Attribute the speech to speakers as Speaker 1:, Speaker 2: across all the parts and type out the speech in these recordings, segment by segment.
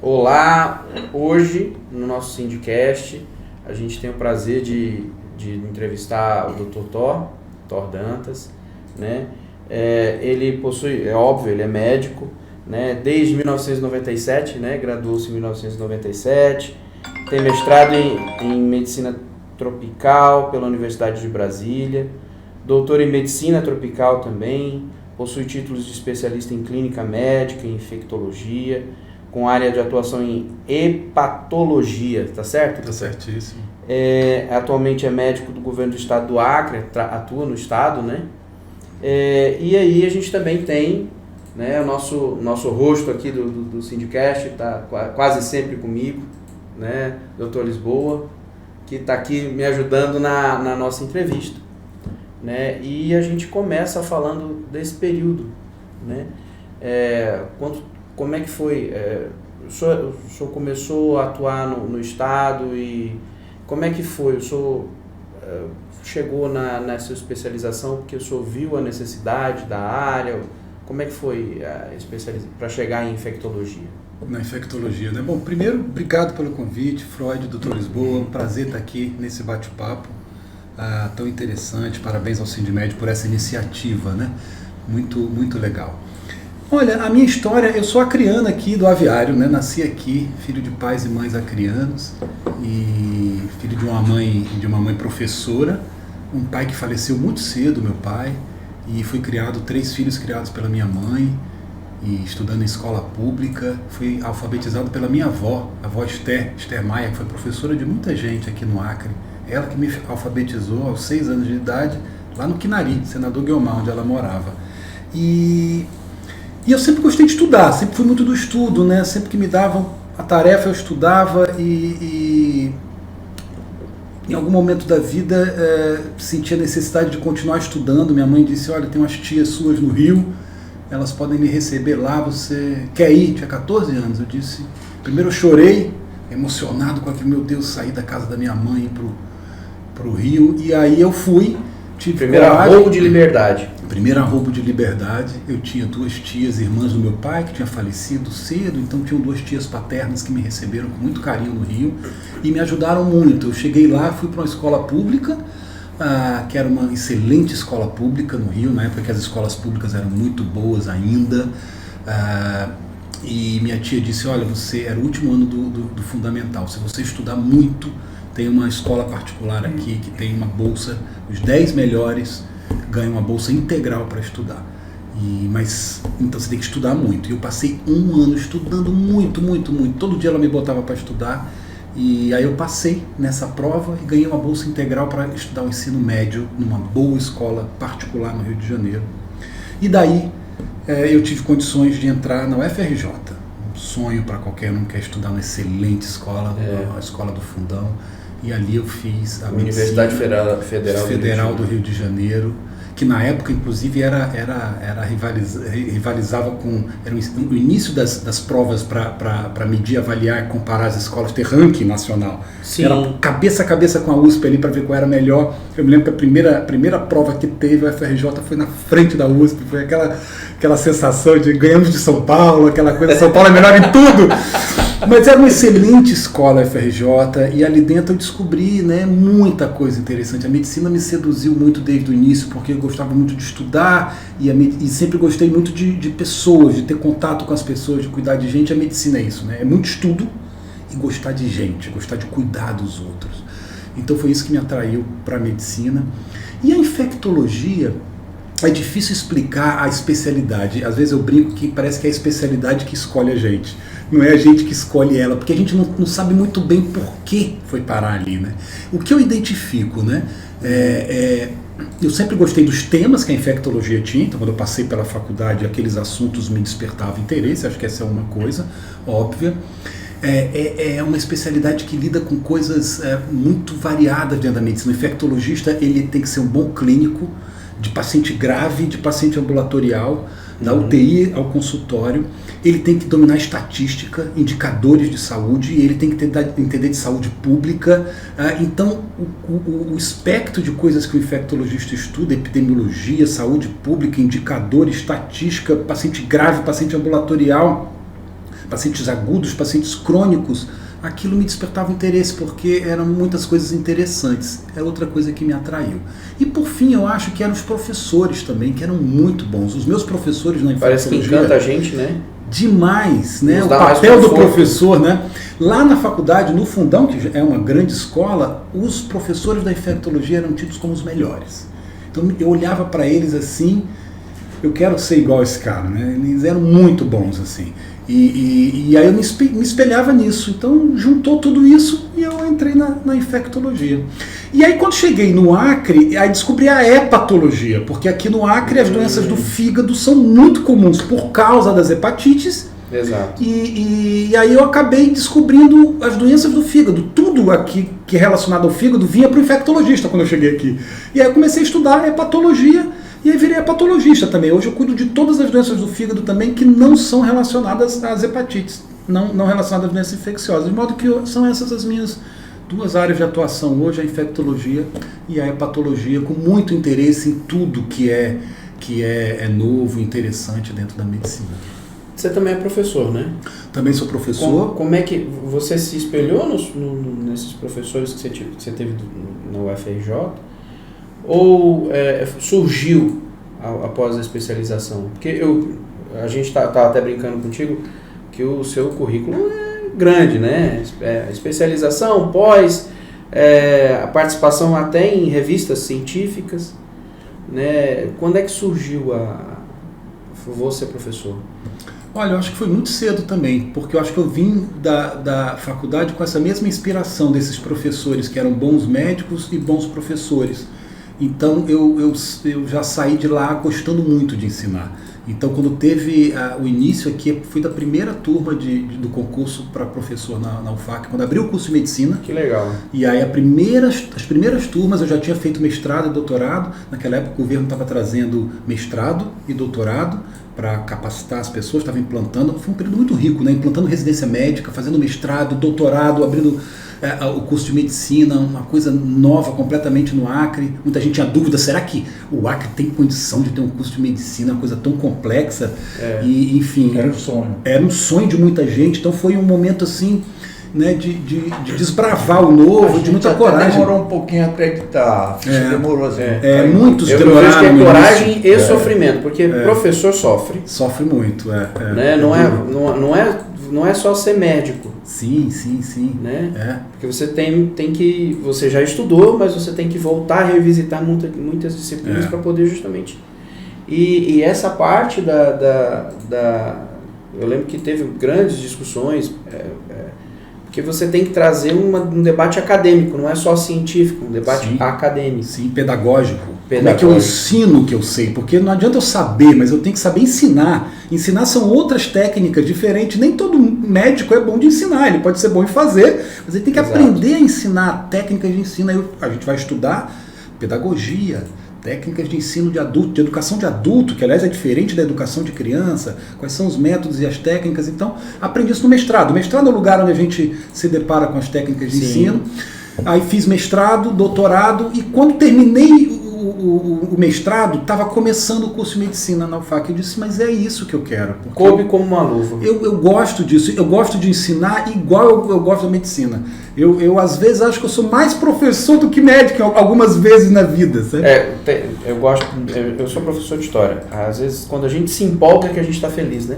Speaker 1: Olá, hoje no nosso Sindicast a gente tem o prazer de entrevistar o Dr. Thor Dantas, né? Ele possui, é óbvio, ele é médico, né? Desde 1997, né? Graduou-se em 1997, tem mestrado em Medicina Tropical pela Universidade de Brasília, doutor em Medicina Tropical também, possui títulos de especialista em Clínica Médica e Infectologia, com área de atuação em hepatologia, tá certo?
Speaker 2: Tá certíssimo.
Speaker 1: Atualmente é médico do governo do estado do Acre, atua no estado, né? E aí a gente também tem, né, o nosso rosto aqui do Sindicast, tá quase sempre comigo, né, Dr. Lisboa, que está aqui me ajudando na nossa entrevista, né? E a gente começa falando desse período, né? Como é que foi? O senhor começou a atuar no estado e como é que foi? O senhor chegou nessa especialização porque o senhor viu a necessidade da área? Como é que foi para chegar em infectologia?
Speaker 2: Na infectologia, né? Bom, primeiro, obrigado pelo convite, Freud, Dr. Lisboa, um prazer estar aqui nesse bate-papo tão interessante. Parabéns ao Sindimed por essa iniciativa, né? Muito, muito legal. Olha, a minha história, eu sou acriano aqui do aviário, né? Nasci aqui, filho de pais e mães acrianos e filho de uma mãe professora, um pai que faleceu muito cedo, meu pai, e fui criado, 3 filhos criados pela minha mãe e estudando em escola pública. Fui alfabetizado pela minha avó, a avó Esther Maia, que foi professora de muita gente aqui no Acre. Ela que me alfabetizou aos 6 anos de idade, lá no Quinari, Senador Guiomar, onde ela morava. E eu sempre gostei de estudar, sempre fui muito do estudo, né? Sempre que me davam a tarefa eu estudava e em algum momento da vida senti a necessidade de continuar estudando. Minha mãe disse, olha, tem umas tias suas no Rio, elas podem me receber lá, você quer ir? Tinha 14 anos, eu disse. Primeiro eu chorei, emocionado com aquilo, meu Deus, sair da casa da minha mãe pro Rio, e aí eu fui.
Speaker 1: Primeiro arrobo de liberdade.
Speaker 2: Primeiro arrobo de liberdade. Eu tinha 2 tias, irmãs do meu pai, que tinha falecido cedo, então tinham 2 tias paternas que me receberam com muito carinho no Rio e me ajudaram muito. Eu cheguei lá, fui para uma escola pública, que era uma excelente escola pública no Rio, na época que as escolas públicas eram muito boas ainda, e minha tia disse, olha, você era o último ano do fundamental, se você estudar muito, tem uma escola particular aqui que tem uma bolsa, os 10 melhores ganham uma bolsa integral para estudar. Mas então você tem que estudar muito. E eu passei 1 ano estudando muito, muito, muito. Todo dia ela me botava para estudar. E aí eu passei nessa prova e ganhei uma bolsa integral para estudar o ensino médio numa boa escola particular no Rio de Janeiro. E daí eu tive condições de entrar na UFRJ. Um sonho para qualquer um que quer estudar uma excelente escola, a escola do Fundão. E ali eu fiz a
Speaker 1: Universidade
Speaker 2: Federal do Rio de Janeiro, que na época inclusive rivalizava com, era o início das provas para medir, avaliar, comparar as escolas, ter ranking nacional.
Speaker 1: Sim.
Speaker 2: Era cabeça a cabeça com a USP ali para ver qual era melhor. Eu me lembro que a primeira prova que teve a FRJ foi na frente da USP, foi aquela sensação de ganhamos de São Paulo, aquela coisa, São Paulo é melhor em tudo. Mas era uma excelente escola a FRJ e ali dentro eu descobri, né, muita coisa interessante. A medicina me seduziu muito desde o início, porque eu gostava muito de estudar e sempre gostei muito de pessoas, de ter contato com as pessoas, de cuidar de gente. A medicina é isso, né? É muito estudo e gostar de gente, gostar de cuidar dos outros. Então foi isso que me atraiu para a medicina. E a infectologia, é difícil explicar a especialidade. Às vezes eu brinco que parece que é a especialidade que escolhe a gente. Não é a gente que escolhe ela, porque a gente não sabe muito bem por que foi parar ali, né? O que eu identifico, né? Eu sempre gostei dos temas que a infectologia tinha, então quando eu passei pela faculdade, aqueles assuntos me despertavam interesse, acho que essa é uma coisa óbvia. É uma especialidade que lida com coisas muito variadas dentro da medicina. O infectologista, ele tem que ser um bom clínico, de paciente grave, de paciente ambulatorial, da UTI ao consultório. Ele tem que dominar estatística, indicadores de saúde, ele tem que entender de saúde pública. Então, o espectro de coisas que o infectologista estuda, epidemiologia, saúde pública, indicador, estatística, paciente grave, paciente ambulatorial, pacientes agudos, pacientes crônicos, aquilo me despertava interesse, porque eram muitas coisas interessantes. É outra coisa que me atraiu. E por fim, eu acho que eram os professores também, que eram muito bons. Os meus professores na infectologia...
Speaker 1: Parece que encanta a gente, né?
Speaker 2: Demais, né? O papel do professor, né? Lá na faculdade, no Fundão, que é uma grande escola, os professores da infectologia eram tidos como os melhores. Então eu olhava para eles assim, eu quero ser igual a esse cara, né? Eles eram muito bons, assim. E aí eu me espelhava nisso. Então juntou tudo isso e eu entrei na infectologia. E aí quando cheguei no Acre, aí descobri a hepatologia, porque aqui no Acre as doenças do fígado são muito comuns por causa das hepatites.
Speaker 1: Exato.
Speaker 2: E aí eu acabei descobrindo as doenças do fígado. Tudo aqui que é relacionado ao fígado vinha para o infectologista quando eu cheguei aqui. E aí eu comecei a estudar hepatologia e aí virei hepatologista também. Hoje eu cuido de todas as doenças do fígado também que não são relacionadas às hepatites, não relacionadas às doenças infecciosas. De modo que são essas as minhas duas áreas de atuação hoje, a infectologia e a hepatologia, com muito interesse em tudo que é novo, interessante dentro da medicina.
Speaker 1: Você também é professor, né?
Speaker 2: Também sou professor.
Speaker 1: Como é que você se espelhou nesses professores que você teve na UFRJ? Ou surgiu após a especialização? Porque a gente está até brincando contigo que o seu currículo é grande, né? Especialização, a participação até em revistas científicas, né? Quando é que surgiu você professor?
Speaker 2: Olha, eu acho que foi muito cedo também, porque eu acho que eu vim da faculdade com essa mesma inspiração desses professores que eram bons médicos e bons professores. Então eu já saí de lá gostando muito de ensinar. Então quando teve o início aqui, fui da primeira turma do concurso para professor na UFAC, quando abriu o curso de medicina.
Speaker 1: Que legal.
Speaker 2: E aí as primeiras turmas eu já tinha feito mestrado e doutorado. Naquela época o governo estava trazendo mestrado e doutorado para capacitar as pessoas, estava implantando. Foi um período muito rico, né? Implantando residência médica, fazendo mestrado, doutorado, abrindo o curso de medicina, uma coisa nova completamente no Acre. Muita gente tinha dúvida, será que o Acre tem condição de ter um curso de medicina, uma coisa tão complexa? E, enfim,
Speaker 3: era um sonho.
Speaker 2: Era um sonho de muita gente, então foi um momento assim, né, de desbravar o novo, de muita coragem.
Speaker 3: Demorou um pouquinho a acreditar, demorou assim.
Speaker 2: Muitos demoraram.
Speaker 1: Eu vejo que é coragem e sofrimento, porque professor sofre.
Speaker 2: Sofre muito,
Speaker 1: né? Não é só ser médico.
Speaker 2: Sim.
Speaker 1: Né? Porque você você já estudou, mas você tem que voltar a revisitar muitas disciplinas para poder justamente... E essa parte eu lembro que teve grandes discussões, porque você tem que trazer um debate acadêmico, não é só científico, um debate acadêmico. Sim,
Speaker 2: pedagógico. Como é que eu ensino o que eu sei? Porque não adianta eu saber, mas eu tenho que saber ensinar. Ensinar são outras técnicas diferentes. Nem todo médico é bom de ensinar, ele pode ser bom em fazer, mas ele tem que aprender a ensinar técnicas de ensino. Aí a gente vai estudar pedagogia, técnicas de ensino de adulto, de educação de adulto, que aliás é diferente da educação de criança, quais são os métodos e as técnicas. Então, aprendi isso no mestrado. O mestrado é o lugar onde a gente se depara com as técnicas de ensino. Aí fiz mestrado, doutorado, e quando terminei o mestrado, estava começando o curso de medicina na UFAC. Eu disse, mas é isso que eu quero.
Speaker 1: Coube como uma luva.
Speaker 2: Eu gosto disso, eu gosto de ensinar igual eu gosto da medicina. Eu às vezes acho que eu sou mais professor do que médico algumas vezes na vida, sabe?
Speaker 1: Eu sou professor de história. Às vezes, quando a gente se empolga, é que a gente está feliz, né?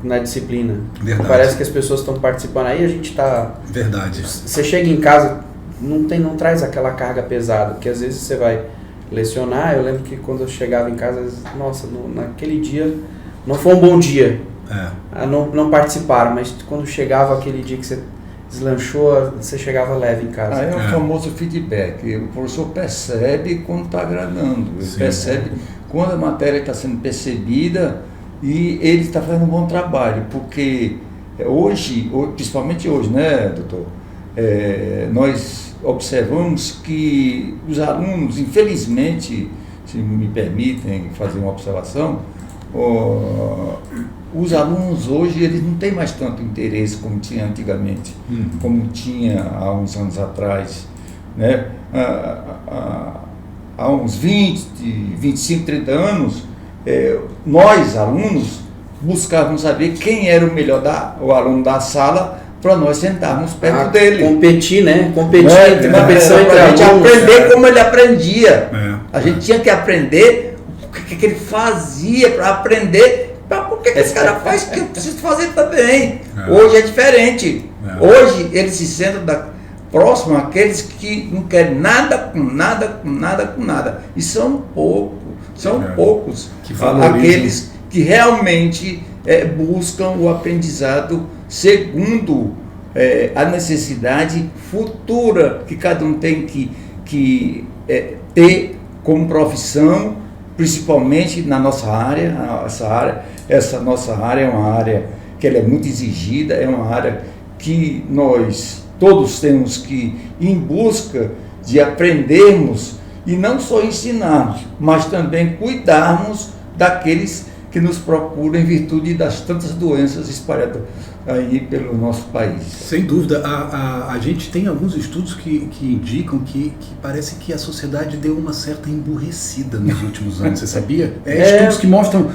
Speaker 1: Na disciplina.
Speaker 2: Verdade.
Speaker 1: Parece que as pessoas estão participando aí, a gente está...
Speaker 2: Verdade.
Speaker 1: Você chega em casa, não traz aquela carga pesada, porque às vezes você vai lecionar. Eu lembro que quando eu chegava em casa, nossa, naquele dia não foi um bom dia. Não participaram, mas quando chegava aquele dia que você deslanchou, você chegava leve em casa.
Speaker 3: Aí é o famoso feedback. O professor percebe quando está agradando, ele percebe quando a matéria está sendo percebida e ele está fazendo um bom trabalho, porque hoje, principalmente hoje, né, doutor? Nós observamos que os alunos, infelizmente, se me permitem fazer uma observação, os alunos hoje eles não têm mais tanto interesse como tinha antigamente, como tinha há uns anos atrás, né? Há uns 20, 25, 30 anos, nós, alunos, buscávamos saber quem era o melhor o aluno da sala para nós sentarmos perto dele.
Speaker 1: Competir, né?
Speaker 3: Competição entre a gente aprender como ele aprendia. A gente tinha que aprender o que ele fazia para aprender. Por que esse cara faz o que eu preciso fazer também? Hoje é diferente. Hoje ele se senta próximo àqueles que não querem nada com nada. E são poucos aqueles que realmente buscam o aprendizado segundo a necessidade futura que cada um tem que ter como profissão, principalmente na nossa área. Essa nossa área é uma área que ela é muito exigida, é uma área que nós todos temos que ir em busca de aprendermos e não só ensinarmos, mas também cuidarmos daqueles que nos procuram em virtude das tantas doenças espalhadas aí pelo nosso país.
Speaker 2: Sem dúvida, a gente tem alguns estudos que indicam que parece que a sociedade deu uma certa emburrecida nos últimos anos, você sabia? Estudos que mostram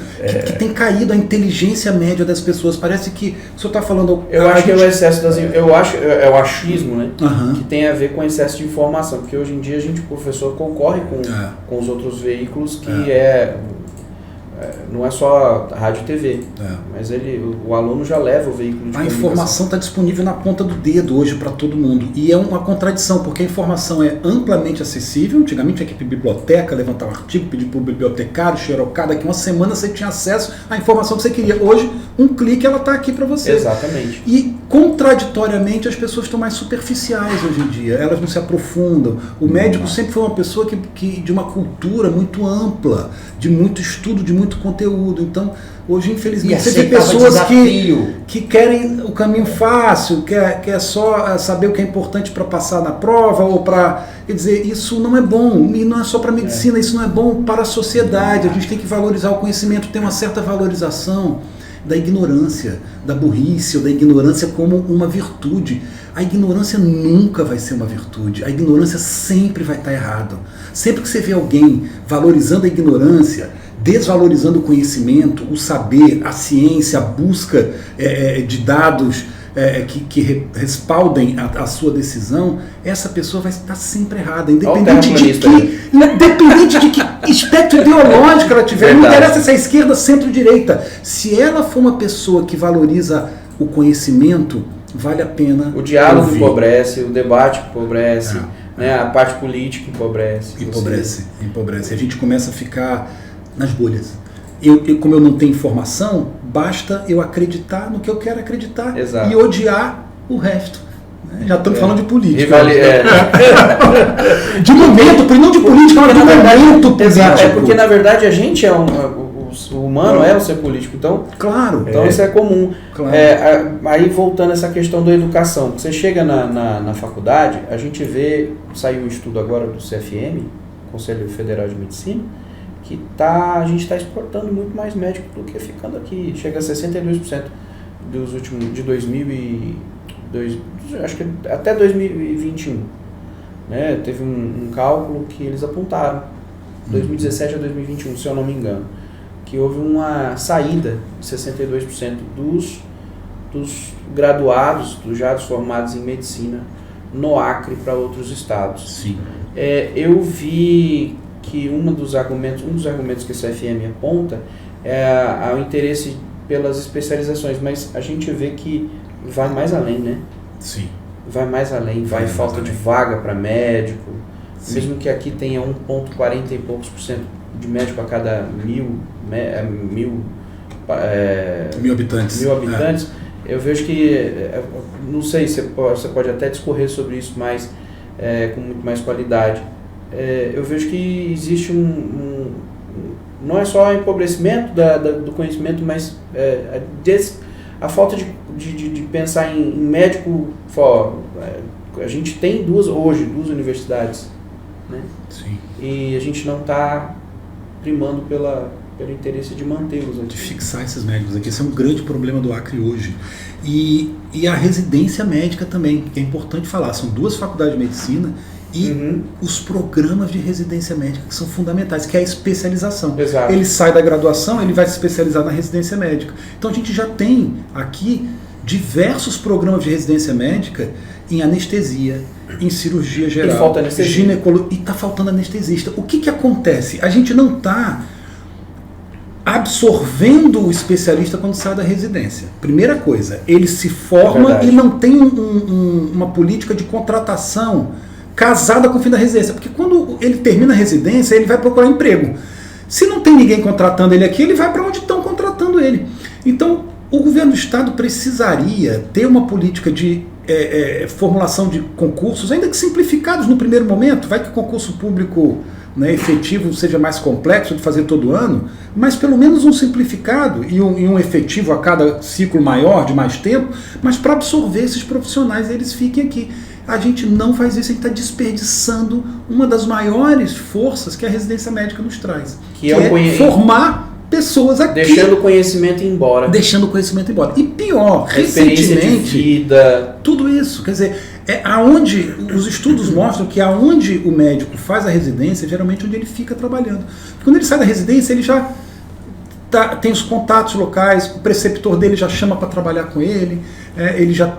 Speaker 2: que tem caído a inteligência média das pessoas, parece que o senhor está falando...
Speaker 1: Eu acho que é o excesso é o achismo, né? Que tem a ver com excesso de informação, porque hoje em dia o professor concorre com os outros veículos que não é só rádio e TV, mas o aluno já leva o veículo de comunicação.
Speaker 2: A informação está disponível na ponta do dedo hoje para todo mundo, e é uma contradição, porque a informação é amplamente acessível. Antigamente tinha que ir para a biblioteca, levantar um artigo, pedir para o bibliotecário, xerocar, daqui uma semana você tinha acesso à informação que você queria. Hoje, um clique, ela está aqui para você.
Speaker 1: Exatamente.
Speaker 2: E, contraditoriamente, as pessoas estão mais superficiais hoje em dia, elas não se aprofundam. O médico sempre foi uma pessoa que de uma cultura muito ampla, de muito estudo, de muito conteúdo. Então, hoje, infelizmente, você tem pessoas que querem o caminho fácil, quer só saber o que é importante para passar na prova, ou para... Quer dizer, isso não é bom, e não é só para a medicina, isso não é bom para a sociedade. A gente tem que valorizar o conhecimento, ter uma certa valorização da ignorância, da burrice, ou da ignorância como uma virtude. A ignorância nunca vai ser uma virtude, a ignorância sempre vai estar errada. Sempre que você vê alguém valorizando a ignorância, desvalorizando o conhecimento, o saber, a ciência, a busca de dados que respaldem a sua decisão, essa pessoa vai estar sempre errada, independente de que espectro ideológico ela tiver. Não interessa se é esquerda, centro-direita. Se ela for uma pessoa que valoriza o conhecimento, vale a pena.
Speaker 1: O diálogo empobrece, o debate empobrece, né? A parte política empobrece.
Speaker 2: Empobrece. A gente começa a ficar nas bolhas. Como eu não tenho informação, basta eu acreditar no que eu quero acreditar.
Speaker 1: Exato.
Speaker 2: E odiar o resto. Já estamos falando de política. De momento, não de política, mas de momento político.
Speaker 1: Porque na verdade a gente o humano é o ser político, então isso é comum.
Speaker 2: Claro.
Speaker 1: Aí voltando a essa questão da educação, você chega na faculdade, a gente vê, saiu um estudo agora do CFM, Conselho Federal de Medicina, que a gente está exportando muito mais médico do que ficando aqui. Chega a 62% dos últimos, de 2002, acho que até 2021. Né? Teve um cálculo que eles apontaram, 2017 a 2021, se eu não me engano, que houve uma saída de 62% dos graduados, dos formados em medicina no Acre para outros estados.
Speaker 2: Sim.
Speaker 1: Eu vi que um dos argumentos que a CFM aponta é o interesse pelas especializações, mas a gente vê que vai mais além, né?
Speaker 2: Sim.
Speaker 1: Vai mais além, vai falta de vaga para médico, mesmo que aqui tenha 1,40 e poucos % de médico a cada mil habitantes. Eu vejo que, não sei, você pode até discorrer sobre isso mais, com muito mais qualidade. Eu vejo que existe não é só o empobrecimento do conhecimento, mas a falta de pensar em médico. A gente tem duas universidades, né?
Speaker 2: Sim.
Speaker 1: E a gente não está primando pelo interesse de mantê-los aqui.
Speaker 2: De fixar esses médicos aqui. Esse é um grande problema do Acre hoje. E a residência médica também, que é importante falar. São 2 faculdades de medicina e os programas de residência médica, que são fundamentais, que é a especialização.
Speaker 1: Exato.
Speaker 2: Ele sai da graduação, ele vai se especializar na residência médica. Então a gente já tem aqui diversos programas de residência médica em anestesia, em cirurgia geral,
Speaker 1: falta anestesia.
Speaker 2: ginecologia, e está faltando anestesista. O que acontece? A gente não está absorvendo o especialista quando sai da residência. Primeira coisa, ele se forma e não tem uma política de contratação casada com o fim da residência. Porque quando ele termina a residência, ele vai procurar emprego. Se não tem ninguém contratando ele aqui, ele vai para onde estão contratando ele. Então, o governo do estado precisaria ter uma política de formulação de concursos, ainda que simplificados no primeiro momento. Vai que o concurso público, né, efetivo seja mais complexo de fazer todo ano, mas pelo menos um simplificado e um efetivo a cada ciclo maior, de mais tempo, mas para absorver esses profissionais e eles fiquem aqui. A gente não faz isso, a gente está desperdiçando uma das maiores forças que a residência médica nos traz, que é formar pessoas aqui.
Speaker 1: Deixando o conhecimento embora.
Speaker 2: Deixando o conhecimento embora. E pior,
Speaker 1: recentemente, de vida.
Speaker 2: Tudo isso, quer dizer, aonde os estudos mostram que aonde o médico faz a residência, geralmente é onde ele fica trabalhando. Quando ele sai da residência, ele já tem os contatos locais, o preceptor dele já chama para trabalhar com ele, ele já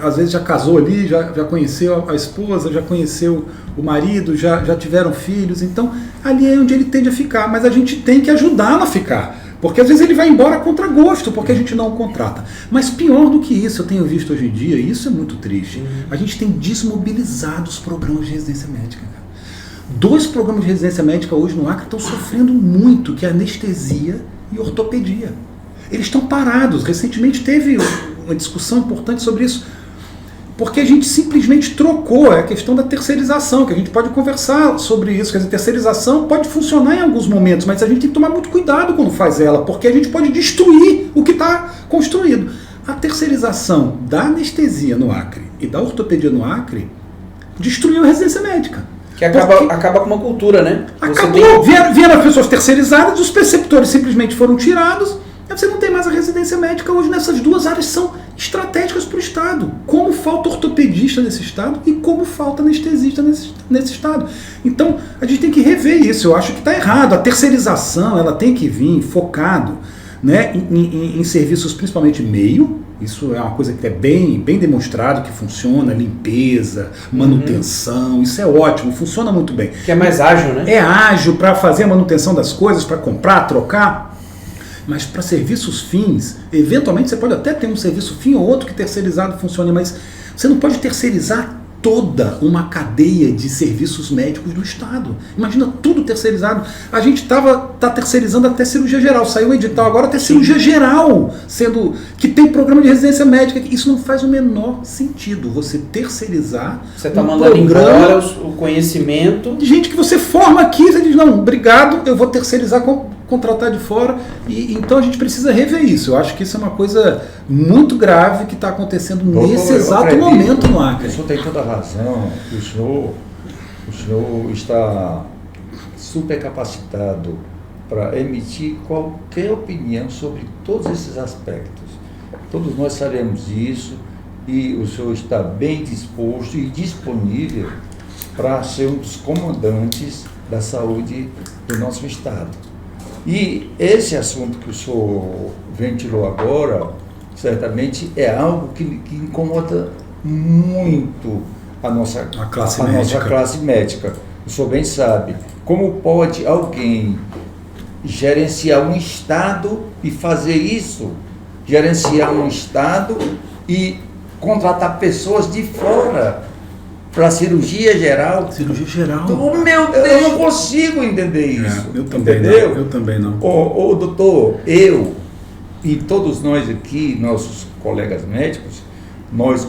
Speaker 2: às vezes já casou ali, já conheceu a esposa, já conheceu o marido, já tiveram filhos, então ali é onde ele tende a ficar, mas a gente tem que ajudá-lo a ficar, porque às vezes ele vai embora a contragosto, porque a gente não o contrata. Mas pior do que isso, eu tenho visto hoje em dia, e isso é muito triste, a gente tem desmobilizado os programas de residência médica, cara. 2 programas de residência médica hoje no Acre estão sofrendo muito, que é anestesia e ortopedia. Eles estão parados. Recentemente teve uma discussão importante sobre isso, porque a gente simplesmente trocou a questão da terceirização, que a gente pode conversar sobre isso. Quer dizer, terceirização pode funcionar em alguns momentos, mas a gente tem que tomar muito cuidado quando faz ela, porque a gente pode destruir o que está construído. A terceirização da anestesia no Acre e da ortopedia no Acre destruiu a residência médica.
Speaker 1: Que acaba com uma cultura, né?
Speaker 2: Acabou, vieram as pessoas terceirizadas, os preceptores simplesmente foram tirados, e você não tem mais a residência médica hoje nessas 2 áreas, são estratégicas para o Estado. Como falta ortopedista nesse Estado e como falta anestesista nesse Estado. Então, a gente tem que rever isso, eu acho que está errado. A terceirização, ela tem que vir focado, né, em serviços principalmente meio. Isso é uma coisa que é bem demonstrado que funciona, limpeza, manutenção, isso é ótimo, funciona muito bem.
Speaker 1: Que é mais ágil, né?
Speaker 2: É ágil para fazer a manutenção das coisas, para comprar, trocar, mas para serviços fins, eventualmente você pode até ter um serviço fim ou outro que terceirizado funcione, mas você não pode terceirizar toda uma cadeia de serviços médicos do Estado. Imagina tudo terceirizado. A gente tá terceirizando até cirurgia geral. Saiu o edital agora até cirurgia geral, sendo que tem programa de residência médica. Isso não faz o menor sentido. Você terceirizar.
Speaker 1: Você está mandando embora o conhecimento
Speaker 2: de gente que você forma aqui. Você diz, não, obrigado, eu vou terceirizar, contratar de fora. Então a gente precisa rever isso. Eu acho que isso é uma coisa muito grave que está acontecendo nesse exato momento no Acre.
Speaker 3: O senhor tem toda a razão. O senhor está super capacitado para emitir qualquer opinião sobre todos esses aspectos. Todos nós sabemos isso e o senhor está bem disposto e disponível para ser um dos comandantes da saúde do nosso Estado. E esse assunto que o senhor ventilou agora, certamente é algo que incomoda muito a nossa classe médica. O senhor bem sabe. Como pode alguém gerenciar um Estado e fazer isso? Gerenciar um Estado e contratar pessoas de fora para cirurgia geral.
Speaker 2: Cirurgia geral.
Speaker 3: Oh, meu Deus, eu não consigo entender isso.
Speaker 2: Eu também
Speaker 3: entendeu?
Speaker 2: Não. Eu também não.
Speaker 3: Doutor, eu e todos nós aqui, nossos colegas médicos, nós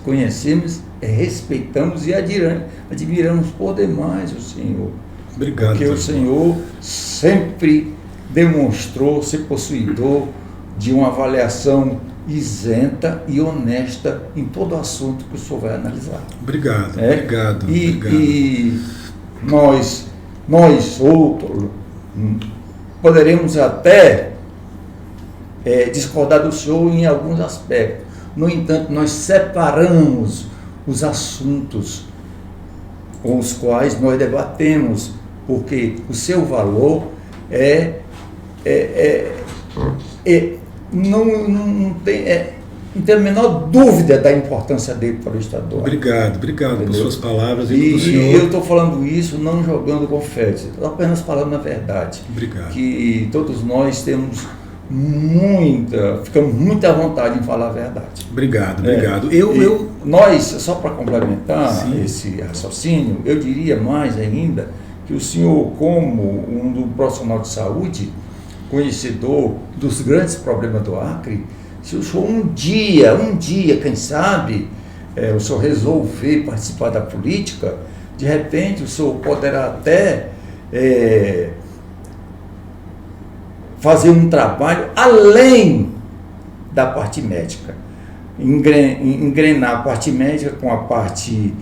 Speaker 3: conhecemos, respeitamos e admiramos por demais o senhor.
Speaker 2: Obrigado.
Speaker 3: Porque o senhor sempre demonstrou ser possuidor de uma avaliação isenta e honesta em todo assunto que o senhor vai analisar.
Speaker 2: Obrigado, obrigado.
Speaker 3: E nós outros poderemos até discordar do senhor em alguns aspectos. No entanto, nós separamos os assuntos com os quais nós debatemos, porque o seu valor não tem a menor dúvida da importância dele para o Estadual.
Speaker 2: Obrigado
Speaker 3: Entendeu?
Speaker 2: por suas palavras e do
Speaker 3: E
Speaker 2: senhor.
Speaker 3: eu estou falando isso não jogando confete, estou apenas falando a verdade.
Speaker 2: Obrigado.
Speaker 3: Que todos nós temos ficamos muito à vontade em falar a verdade.
Speaker 2: Obrigado.
Speaker 3: Nós, só para complementar
Speaker 2: Sim.
Speaker 3: esse raciocínio, eu diria mais ainda que o senhor, como um profissional de saúde, conhecedor dos grandes problemas do Acre, se o senhor um dia, quem sabe, o senhor resolver participar da política, de repente o senhor poderá até fazer um trabalho além da parte médica, engrenar a parte médica com a parte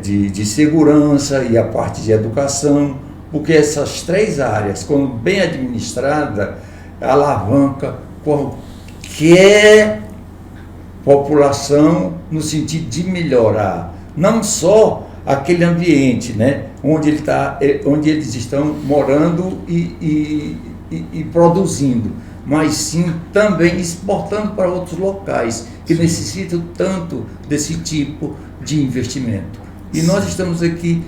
Speaker 3: de segurança e a parte de educação, porque essas 3 áreas, quando bem administrada, alavanca qualquer população no sentido de melhorar não só aquele ambiente, né, onde eles estão morando e produzindo, mas sim também exportando para outros locais que necessitam tanto desse tipo de investimento. E nós estamos aqui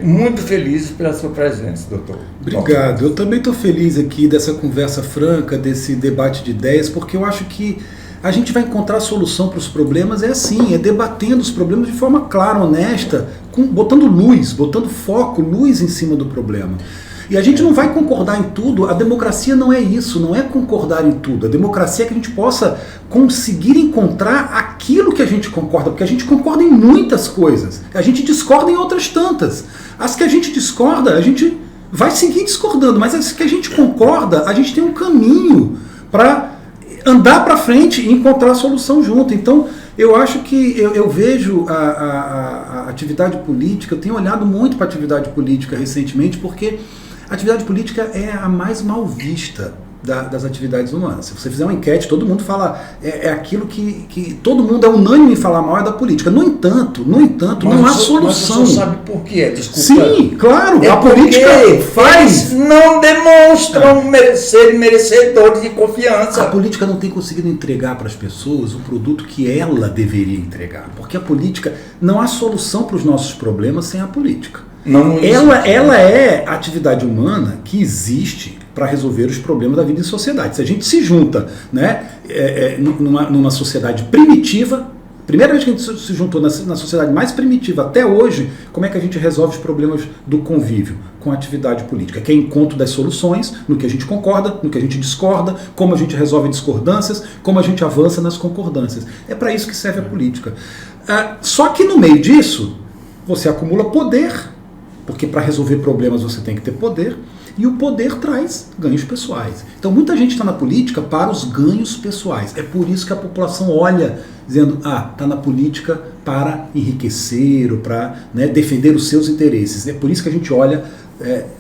Speaker 3: muito felizes pela sua presença, doutor.
Speaker 2: Obrigado. Eu também estou feliz aqui dessa conversa franca, desse debate de ideias, porque eu acho que a gente vai encontrar solução para os problemas debatendo os problemas de forma clara, honesta, botando foco, luz em cima do problema. E a gente não vai concordar em tudo, a democracia não é isso, não é concordar em tudo. A democracia é que a gente possa conseguir encontrar aquilo que a gente concorda, porque a gente concorda em muitas coisas, a gente discorda em outras tantas. As que a gente discorda, a gente vai seguir discordando, mas as que a gente concorda, a gente tem um caminho para andar para frente e encontrar a solução junto. Então, eu acho que eu vejo a atividade política, eu tenho olhado muito para a atividade política recentemente, porque a atividade política é a mais mal vista das atividades humanas. Se você fizer uma enquete, todo mundo fala, aquilo que todo mundo é unânime em falar mal é da política. No entanto, não há solução.
Speaker 3: Mas você sabe por quê? Desculpa.
Speaker 2: Sim, claro, a política faz.
Speaker 3: Eles não demonstram serem merecedores de confiança.
Speaker 2: A política não tem conseguido entregar para as pessoas o produto que ela deveria entregar. Porque a política, não há solução para os nossos problemas sem a política. Ela é a atividade humana que existe para resolver os problemas da vida em sociedade. Se a gente se junta, né, numa sociedade primitiva, primeira vez que a gente se juntou na sociedade mais primitiva até hoje, como é que a gente resolve os problemas do convívio? Com a atividade política, que é encontro das soluções, no que a gente concorda, no que a gente discorda, como a gente resolve discordâncias, como a gente avança nas concordâncias. É para isso que serve a política. Só que no meio disso, você acumula poder, porque para resolver problemas você tem que ter poder, e o poder traz ganhos pessoais. Então muita gente está na política para os ganhos pessoais. É por isso que a população olha dizendo, está na política para enriquecer ou para, né, defender os seus interesses. É por isso que a gente olha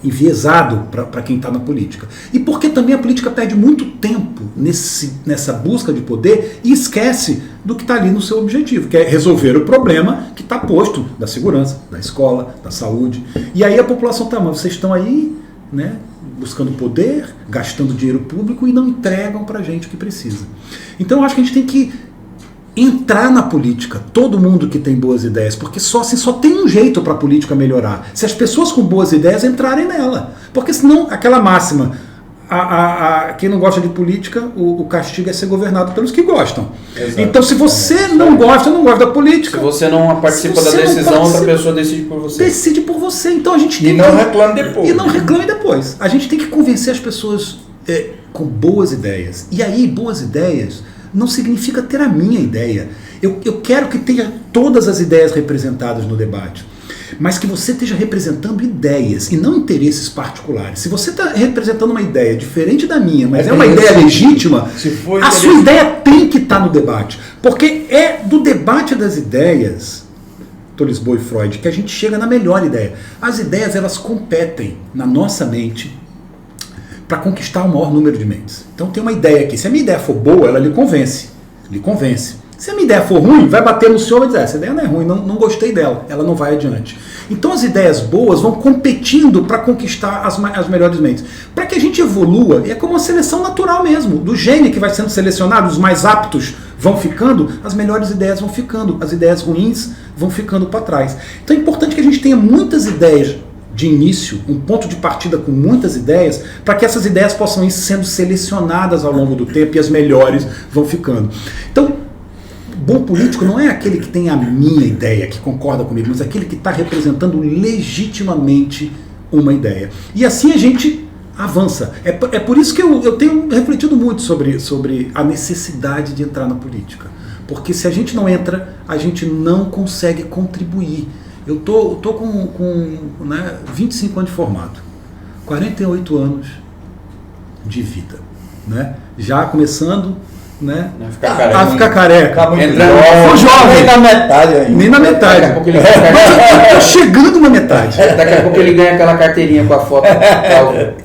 Speaker 2: enviesado para quem está na política. E porque também a política perde muito tempo nessa busca de poder e esquece do que está ali no seu objetivo, que é resolver o problema que está posto da segurança, da escola, da saúde. E aí a população está, mas vocês estão aí, né, buscando poder, gastando dinheiro público e não entregam para a gente o que precisa. Então eu acho que a gente tem que entrar na política, todo mundo que tem boas ideias, porque só tem um jeito para a política melhorar, se as pessoas com boas ideias entrarem nela, porque senão aquela máxima, quem não gosta de política, o castigo é ser governado pelos que gostam. Exato. Então se você não gosta da política,
Speaker 1: se você não participa da decisão, outra pessoa decide por você.
Speaker 2: Decide por você, então a gente tem
Speaker 3: não reclame depois.
Speaker 2: E não reclame depois. A gente tem que convencer as pessoas com boas ideias. E aí, boas ideias não significa ter a minha ideia. Eu quero que tenha todas as ideias representadas no debate, mas que você esteja representando ideias e não interesses particulares. Se você está representando uma ideia diferente da minha, mas é uma ideia legítima, a sua ideia tem que estar no debate. Porque é do debate das ideias, Lisboa e Freud, que a gente chega na melhor ideia. As ideias, elas competem na nossa mente para conquistar o maior número de mentes. Então tem uma ideia aqui. Se a minha ideia for boa, ela lhe convence. Se a minha ideia for ruim, vai bater no senhor e dizer, essa ideia não é ruim, não gostei dela, ela não vai adiante. Então as ideias boas vão competindo para conquistar as melhores mentes. Para que a gente evolua, é como uma seleção natural mesmo, do gene que vai sendo selecionado, os mais aptos vão ficando, as melhores ideias vão ficando, as ideias ruins vão ficando para trás. Então é importante que a gente tenha muitas ideias de início, um ponto de partida com muitas ideias, para que essas ideias possam ir sendo selecionadas ao longo do tempo e as melhores vão ficando. Então, bom político não é aquele que tem a minha ideia, que concorda comigo, mas aquele que está representando legitimamente uma ideia. E assim a gente avança. É por isso que eu tenho refletido muito sobre a necessidade de entrar na política. Porque se a gente não entra, a gente não consegue contribuir. Eu tô com 25 anos de formado, 48 anos de vida, né? Já começando, né, a ficar careca.
Speaker 3: Sou jovem. Nem na metade ainda.
Speaker 2: Nem na metade.
Speaker 1: Daqui a pouco ele
Speaker 2: Mas eu tô chegando na metade.
Speaker 1: Daqui a pouco ele ganha aquela carteirinha com a foto.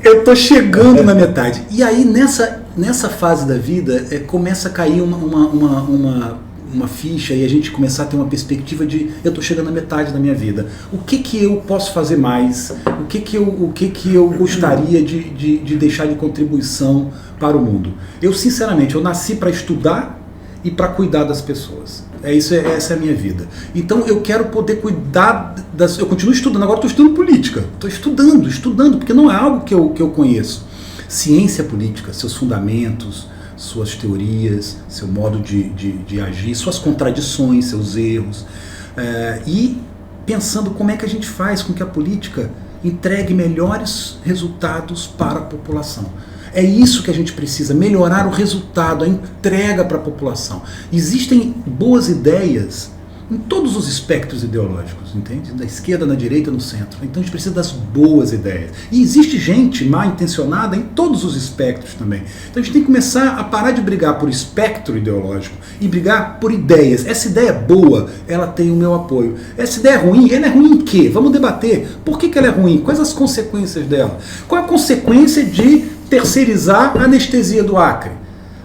Speaker 2: Eu tô chegando na metade. E aí nessa fase da vida começa a cair uma ficha e a gente começar a ter uma perspectiva de eu estou chegando na metade da minha vida. O que eu posso fazer mais? O que eu gostaria de deixar de contribuição para o mundo? Eu, sinceramente, eu nasci para estudar e para cuidar das pessoas. Essa é a minha vida. Então eu quero poder cuidar das... Eu continuo estudando, agora estou estudando política. Estou estudando, porque não é algo que eu conheço. Ciência política, seus fundamentos, suas teorias, seu modo de agir, suas contradições, seus erros, e pensando como é que a gente faz com que a política entregue melhores resultados para a população. É isso que a gente precisa, melhorar o resultado, a entrega para a população. Existem boas ideias em todos os espectros ideológicos, entende? Da esquerda, na direita, no centro. Então a gente precisa das boas ideias. E existe gente mal intencionada em todos os espectros também. Então a gente tem que começar a parar de brigar por espectro ideológico e brigar por ideias. Essa ideia é boa, ela tem o meu apoio. Essa ideia é ruim, ela é ruim em quê? Vamos debater. Por que ela é ruim? Quais as consequências dela? Qual é a consequência de terceirizar a anestesia do Acre?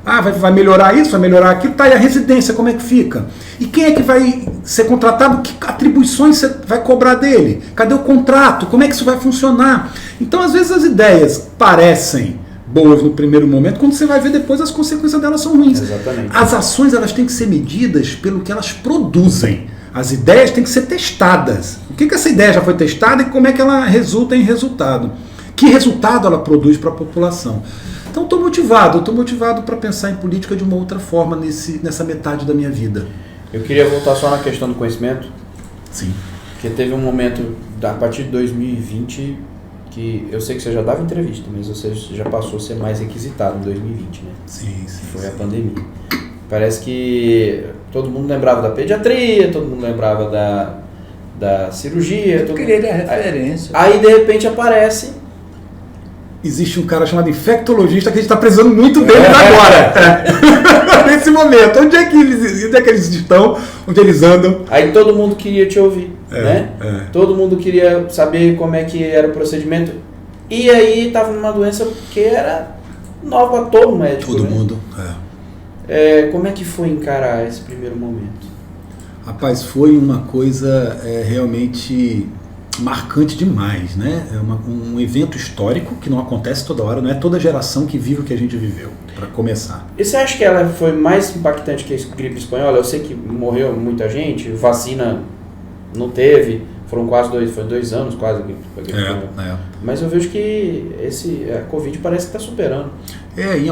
Speaker 2: Ah, vai melhorar isso, vai melhorar aquilo, tá, e a residência, como é que fica? E quem é que vai ser contratado? Que atribuições você vai cobrar dele? Cadê o contrato? Como é que isso vai funcionar? Então, às vezes, as ideias parecem boas no primeiro momento, quando você vai ver depois, as consequências delas são ruins.
Speaker 1: Exatamente.
Speaker 2: As ações, elas têm que ser medidas pelo que elas produzem. As ideias têm que ser testadas. O que essa ideia já foi testada e como é que ela resulta em resultado? Que resultado ela produz para a população? Então estou motivado para pensar em política de uma outra forma nessa metade da minha vida.
Speaker 1: Eu queria voltar só na questão do conhecimento.
Speaker 2: Sim.
Speaker 1: Porque teve um momento, a partir de 2020, que eu sei que você já dava entrevista, mas você já passou a ser mais requisitado em 2020, né?
Speaker 2: Sim.
Speaker 1: Foi a pandemia. Parece que todo mundo lembrava da pediatria, todo mundo lembrava da cirurgia.
Speaker 3: Porque ele é referência.
Speaker 1: Aí de repente aparece...
Speaker 2: Existe um cara chamado infectologista que a gente está precisando muito deles agora. Nesse momento. Onde é que eles estão? Onde eles andam?
Speaker 1: Aí todo mundo queria te ouvir, né? Todo mundo queria saber como é que era o procedimento. E aí estava numa doença que era nova a todo médico.
Speaker 2: Todo
Speaker 1: né?
Speaker 2: mundo. Como
Speaker 1: é que foi encarar esse primeiro momento?
Speaker 2: Rapaz, foi uma coisa realmente... marcante demais, né? É um evento histórico que não acontece toda hora, não é toda geração que vive o que a gente viveu, para começar.
Speaker 1: E você acha que ela foi mais impactante que a gripe espanhola? Eu sei que morreu muita gente, vacina não teve, foram quase 2 anos quase a gripe espanhola. Mas eu vejo que a Covid parece que está superando.
Speaker 2: Em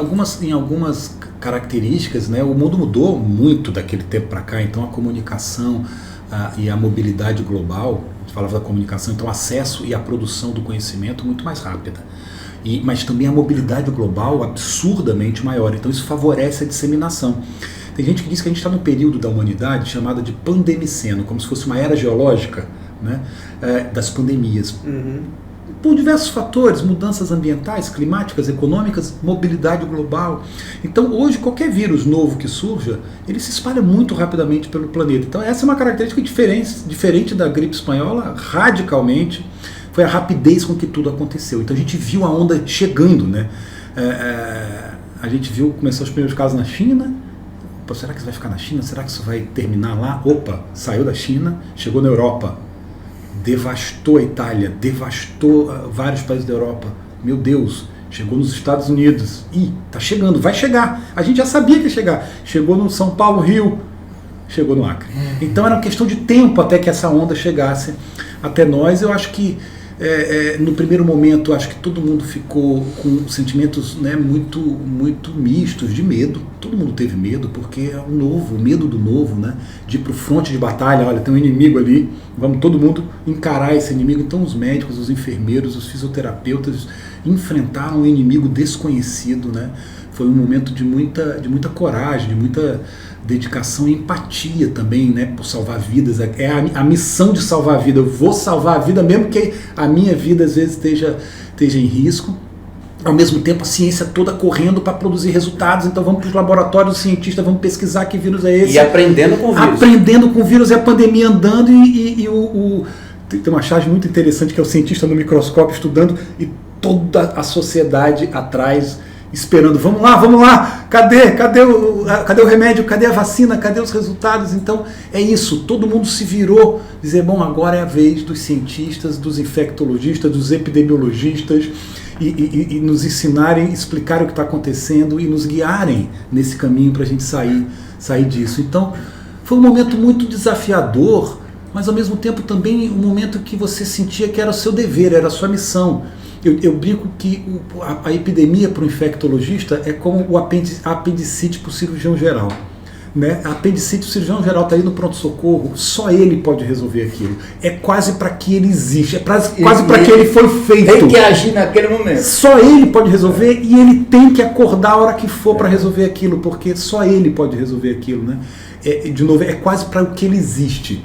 Speaker 2: algumas características, né? O mundo mudou muito daquele tempo para cá, então a comunicação e a mobilidade global, falava da comunicação, então acesso e a produção do conhecimento muito mais rápida. Mas também a mobilidade global absurdamente maior, então isso favorece a disseminação. Tem gente que diz que a gente está num período da humanidade chamada de pandemiceno, como se fosse uma era geológica, né, das pandemias. Por diversos fatores, mudanças ambientais, climáticas, econômicas, mobilidade global. Então hoje qualquer vírus novo que surja, ele se espalha muito rapidamente pelo planeta. Então essa é uma característica diferente da gripe espanhola, radicalmente, foi a rapidez com que tudo aconteceu. Então a gente viu a onda chegando, né? A gente viu, começou os primeiros casos na China, Pô, será que isso vai ficar na China? Será que isso vai terminar lá? Opa, saiu da China, chegou na Europa, devastou a Itália, devastou vários países da Europa. Meu Deus, chegou nos Estados Unidos. Ih, tá chegando, vai chegar. A gente já sabia que ia chegar. Chegou no São Paulo, Rio, chegou no Acre. Então era uma questão de tempo até que essa onda chegasse até nós. Eu acho que no primeiro momento, acho que todo mundo ficou com sentimentos, né, muito, muito mistos de medo. Todo mundo teve medo, porque é o novo, o medo do novo, né, de ir para o fronte de batalha. Olha, tem um inimigo ali, vamos todo mundo encarar esse inimigo. Então os médicos, os enfermeiros, os fisioterapeutas enfrentaram um inimigo desconhecido, né? Foi um momento de muita coragem, de muita dedicação e empatia também, né, por salvar vidas. É a missão de salvar a vida. Eu vou salvar a vida mesmo que a minha vida às vezes esteja em risco. Ao mesmo tempo a ciência toda correndo para produzir resultados. Então vamos para os laboratórios, os cientistas, vamos pesquisar que vírus é esse.
Speaker 1: E aprendendo com o vírus.
Speaker 2: Aprendendo com o vírus, e a pandemia andando tem uma charge muito interessante que é o cientista no microscópio estudando e toda a sociedade atrás esperando, vamos lá, cadê o remédio, cadê a vacina, cadê os resultados? Então é isso, todo mundo se virou, dizer, bom, agora é a vez dos cientistas, dos infectologistas, dos epidemiologistas e nos ensinarem, explicarem o que está acontecendo e nos guiarem nesse caminho para a gente sair disso. Então foi um momento muito desafiador, mas ao mesmo tempo também um momento que você sentia que era o seu dever, era a sua missão. Eu brinco que a epidemia para o infectologista é como a apendicite para o cirurgião geral. Né? A apendicite, o cirurgião geral está aí no pronto-socorro, só ele pode resolver aquilo. É quase para que ele existe, é quase para que ele foi feito.
Speaker 3: Tem que agir naquele momento.
Speaker 2: Só ele pode resolver e ele tem que acordar a hora que for para resolver aquilo, porque só ele pode resolver aquilo. Né? De novo, é quase para o que ele existe.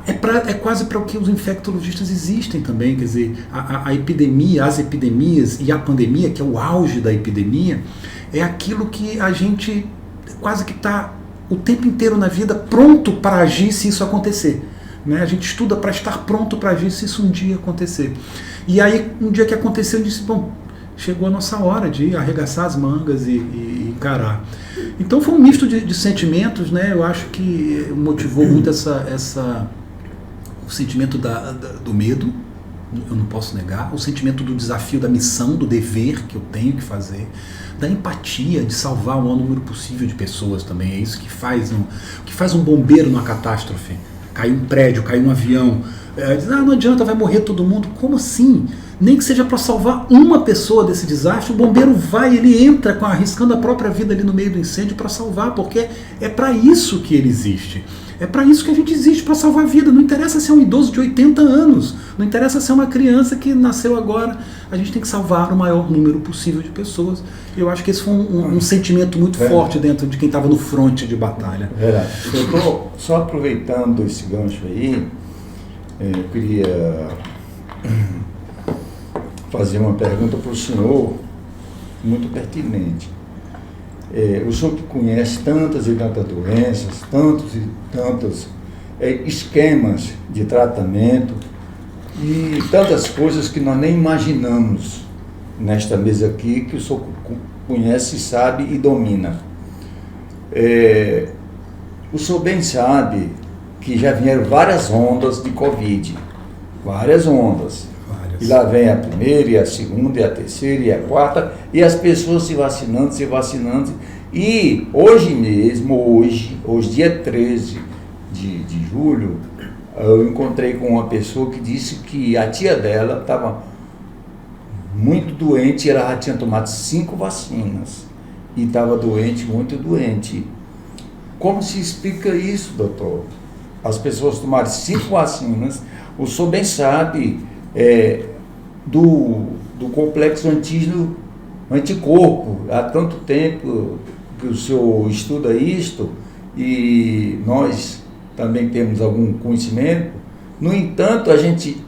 Speaker 2: É quase para o que os infectologistas existem também, quer dizer, a epidemia, as epidemias e a pandemia, que é o auge da epidemia, é aquilo que a gente quase que está o tempo inteiro na vida pronto para agir se isso acontecer. Né? A gente estuda para estar pronto para agir se isso um dia acontecer. E aí, um dia que aconteceu, eu disse, bom, chegou a nossa hora de arregaçar as mangas e encarar. Então foi um misto de sentimentos, né? Eu acho que motivou muito o sentimento do medo, eu não posso negar, o sentimento do desafio, da missão, do dever que eu tenho que fazer, da empatia, de salvar o maior número possível de pessoas também. É isso que faz um bombeiro numa catástrofe. Caiu um prédio, caiu um avião, diz, não adianta, vai morrer todo mundo. Como assim? Nem que seja para salvar uma pessoa desse desastre, o bombeiro ele entra arriscando a própria vida ali no meio do incêndio para salvar, porque é para isso que ele existe. É para isso que a gente existe, para salvar a vida. Não interessa se é um idoso de 80 anos, não interessa se é uma criança que nasceu agora. A gente tem que salvar o maior número possível de pessoas. Eu acho que esse foi um sentimento muito forte dentro de quem estava no fronte de batalha.
Speaker 3: Verdade. Eu estou só aproveitando esse gancho aí, eu queria fazer uma pergunta para o senhor, muito pertinente. O senhor que conhece tantas e tantas doenças, tantos e tantos esquemas de tratamento e tantas coisas que nós nem imaginamos nesta mesa aqui, que o senhor conhece, sabe e domina. O senhor bem sabe que já vieram várias ondas de Covid, várias ondas. E lá vem a primeira, e a segunda, e a terceira, e a quarta, e as pessoas se vacinando. E hoje mesmo, hoje dia 13 de julho, eu encontrei com uma pessoa que disse que a tia dela estava muito doente, e ela já tinha tomado 5 vacinas, e estava doente, muito doente. Como se explica isso, doutor? As pessoas tomaram 5 vacinas, o senhor bem sabe... do complexo anticorpo, há tanto tempo que o senhor estuda isto e nós também temos algum conhecimento. No entanto, a gente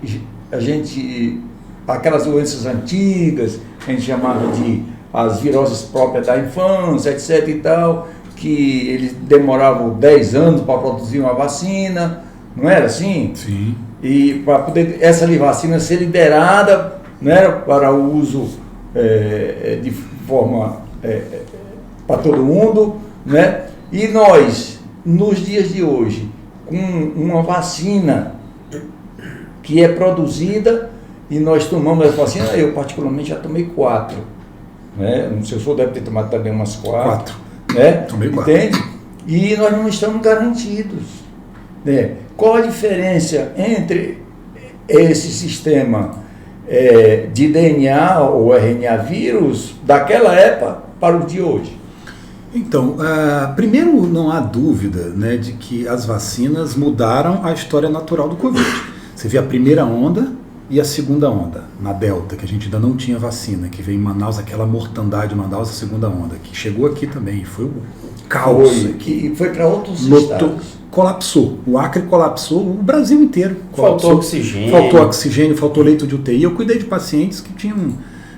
Speaker 3: aquelas doenças antigas, a gente chamava de as viroses próprias da infância, etc e tal, que eles demoravam 10 anos para produzir uma vacina, não era assim?
Speaker 2: Sim.
Speaker 3: E para poder essa vacina ser liberada, né, para o uso de forma para todo mundo, né? E nós, nos dias de hoje, com uma vacina que é produzida, e nós tomamos a vacina, eu particularmente já tomei 4. Né? Não sei se o senhor deve ter tomado também umas 4. Né?
Speaker 2: Tomei 4.
Speaker 3: Entende? E nós não estamos garantidos. Né? Qual a diferença entre esse sistema de DNA ou RNA vírus daquela época para o de hoje?
Speaker 2: Então, primeiro, não há dúvida, né, de que as vacinas mudaram a história natural do Covid. Você vê a primeira onda e a segunda onda, na Delta, que a gente ainda não tinha vacina, que veio em Manaus, aquela mortandade em Manaus, a segunda onda, que chegou aqui também, foi um caos.
Speaker 3: Que foi para outros estados.
Speaker 2: Colapsou, o Acre colapsou, o Brasil inteiro colapsou.
Speaker 1: Faltou oxigênio,
Speaker 2: faltou leito de UTI. Eu cuidei de pacientes que tinham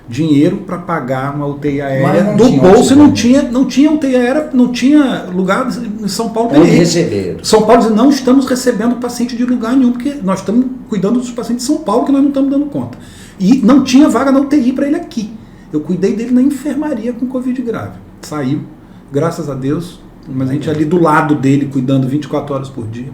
Speaker 2: dinheiro para pagar uma UTI aérea do bolso e não tinha UTI aérea, não tinha lugar em São Paulo.
Speaker 3: Onde receberam.
Speaker 2: São Paulo diz, não estamos recebendo paciente de lugar nenhum, porque nós estamos cuidando dos pacientes de São Paulo que nós não estamos dando conta. E não tinha vaga na UTI para ele aqui. Eu cuidei dele na enfermaria com Covid grave. Saiu, graças a Deus, mas a gente ali do lado dele, cuidando 24 horas por dia.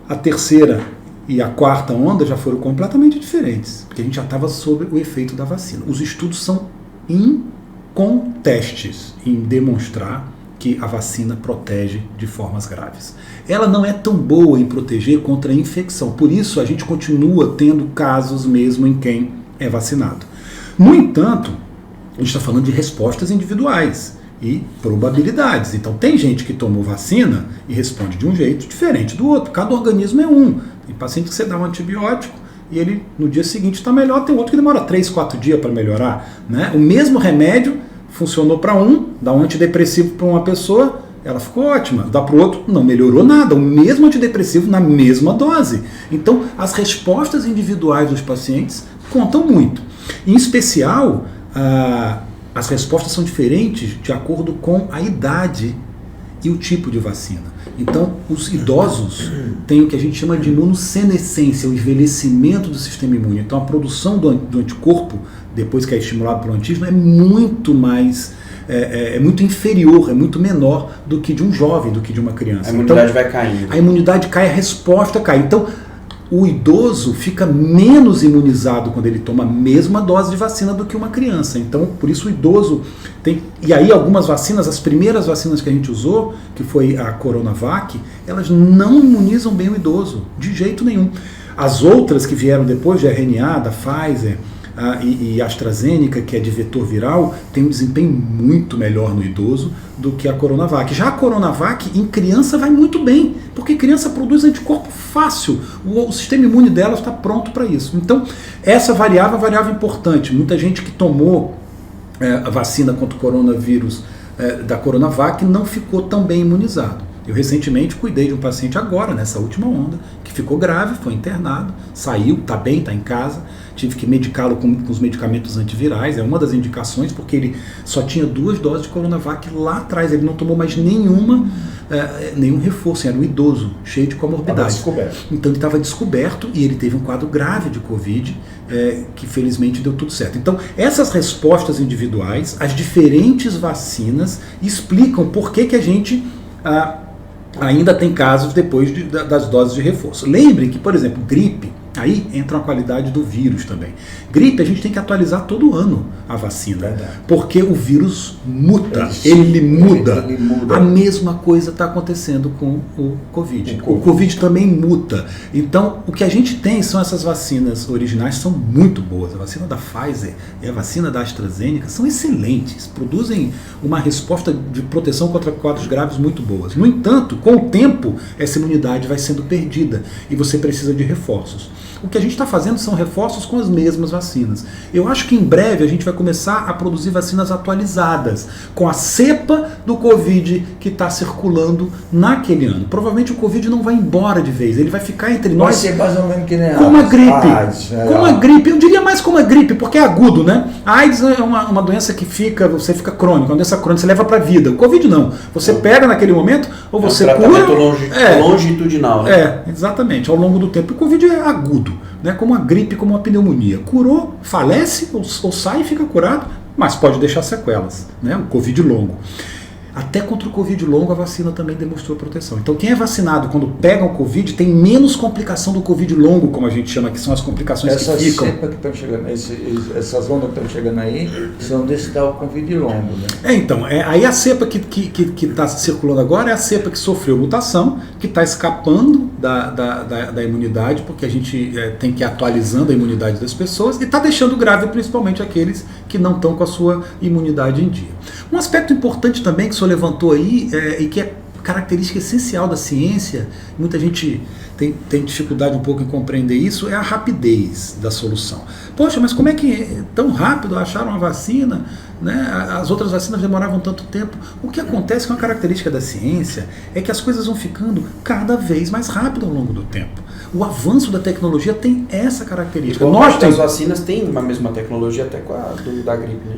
Speaker 2: A terceira e a quarta onda já foram completamente diferentes, porque a gente já estava sob o efeito da vacina. Os estudos são incontestes em demonstrar que a vacina protege de formas graves. Ela não é tão boa em proteger contra a infecção, por isso a gente continua tendo casos mesmo em quem é vacinado. No entanto, a gente está falando de respostas individuais e probabilidades. Então tem gente que tomou vacina e responde de um jeito diferente do outro. Cada organismo é um. Tem paciente que você dá um antibiótico e ele no dia seguinte está melhor, tem outro que demora 3, 4 dias para melhorar. Né? O mesmo remédio funcionou para um, dá um antidepressivo para uma pessoa, ela ficou ótima. Dá para o outro, não melhorou nada. O mesmo antidepressivo na mesma dose. Então as respostas individuais dos pacientes contam muito. Em especial, as respostas são diferentes de acordo com a idade e o tipo de vacina. Então, os idosos têm o que a gente chama de imunossenescência, o envelhecimento do sistema imune. Então, a produção do anticorpo, depois que é estimulado pelo antígeno, é muito mais, muito inferior, é muito menor do que de um jovem, do que de uma criança.
Speaker 1: A imunidade vai caindo.
Speaker 2: A imunidade cai, a resposta cai. Então, o idoso fica menos imunizado quando ele toma a mesma dose de vacina do que uma criança. Então, por isso o idoso tem... E aí algumas vacinas, as primeiras vacinas que a gente usou, que foi a Coronavac, elas não imunizam bem o idoso, de jeito nenhum. As outras que vieram depois de RNA, da Pfizer e AstraZeneca, que é de vetor viral, tem um desempenho muito melhor no idoso do que a Coronavac. Já a Coronavac em criança vai muito bem, porque criança produz anticorpo fácil, o sistema imune dela está pronto para isso. Então, essa variável é uma variável importante. Muita gente que tomou a vacina contra o coronavírus da Coronavac não ficou tão bem imunizado. Eu recentemente cuidei de um paciente agora, nessa última onda, que ficou grave, foi internado, saiu, está bem, está em casa, tive que medicá-lo com os medicamentos antivirais, é uma das indicações, porque ele só tinha 2 doses de Coronavac lá atrás, ele não tomou mais nenhum reforço, era um idoso, cheio de comorbidades. Então ele estava descoberto e ele teve um quadro grave de Covid, que felizmente deu tudo certo. Então essas respostas individuais, as diferentes vacinas, explicam por que a gente... ainda tem casos depois das doses de reforço. Lembrem que, por exemplo, gripe, aí entra a qualidade do vírus também. Gripe a gente tem que atualizar todo ano a vacina, porque o vírus muta, ele muda. A mesma coisa está acontecendo com o Covid. O Covid também muta. Então, o que a gente tem são essas vacinas originais, são muito boas. A vacina da Pfizer e a vacina da AstraZeneca são excelentes, produzem uma resposta de proteção contra quadros graves muito boas. No entanto, com o tempo, essa imunidade vai sendo perdida e você precisa de reforços. O que a gente está fazendo são reforços com as mesmas vacinas. Eu acho que em breve a gente vai começar a produzir vacinas atualizadas, com a cepa do Covid que está circulando naquele ano. Provavelmente o Covid não vai embora de vez, ele vai ficar entre nós.
Speaker 3: Vai ser mais ou menos que nem
Speaker 2: como a gripe. Como a gripe, eu diria mais como a gripe, porque é agudo, né? A AIDS é uma doença que você fica crônica, uma doença crônica, você leva para a vida. O Covid não. Você pega naquele momento, ou você cura...
Speaker 1: longitudinal, né?
Speaker 2: Exatamente, ao longo do tempo. O Covid é agudo, né? Como a gripe, como a pneumonia. Curou, falece ou sai e fica curado, mas pode deixar sequelas, né? O Covid longo. Até contra o Covid longo a vacina também demonstrou proteção. Então quem é vacinado quando pega o Covid tem menos complicação do Covid longo, como a gente chama, que são as complicações que ficam.
Speaker 3: Cepa que estão chegando, essas ondas que estão chegando aí são desse tal Covid longo, né?
Speaker 2: Então, aí a cepa que está circulando agora é a cepa que sofreu mutação, que está escapando da imunidade, porque a gente tem que ir atualizando a imunidade das pessoas e está deixando grave principalmente aqueles que não estão com a sua imunidade em dia. Um aspecto importante também que o senhor levantou aí e que é característica essencial da ciência, muita gente tem dificuldade um pouco em compreender isso, é a rapidez da solução. Poxa, mas como é que tão rápido acharam uma vacina? Né? As outras vacinas demoravam tanto tempo. O que acontece com a característica da ciência é que as coisas vão ficando cada vez mais rápido ao longo do tempo. O avanço da tecnologia tem essa característica.
Speaker 1: As vacinas têm uma mesma tecnologia até com a da gripe. Né?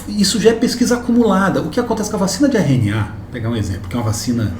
Speaker 2: Isso já é pesquisa acumulada. O que acontece com a vacina de RNA, vou pegar um exemplo, que é uma vacina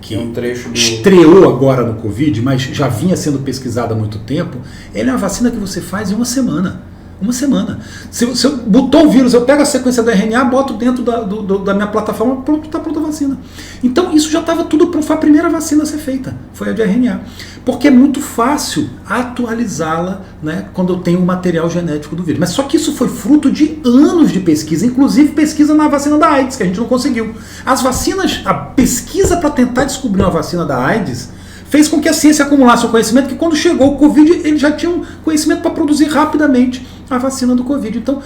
Speaker 2: que
Speaker 1: é um trecho
Speaker 2: estreou agora no Covid, mas já vinha sendo pesquisada há muito tempo, ela é uma vacina que você faz em uma semana. Uma semana. Se eu botou o vírus, eu pego a sequência da RNA, boto dentro da minha plataforma, pronto, está pronta a vacina. Então isso já estava tudo pronto, foi a primeira vacina a ser feita, foi a de RNA. Porque é muito fácil atualizá-la, né, quando eu tenho o material genético do vírus. Mas só que isso foi fruto de anos de pesquisa, inclusive pesquisa na vacina da AIDS, que a gente não conseguiu. As vacinas, a pesquisa para tentar descobrir uma vacina da AIDS fez com que a ciência acumulasse o conhecimento, que quando chegou o Covid, eles já tinham conhecimento para produzir rapidamente a vacina do Covid. Então,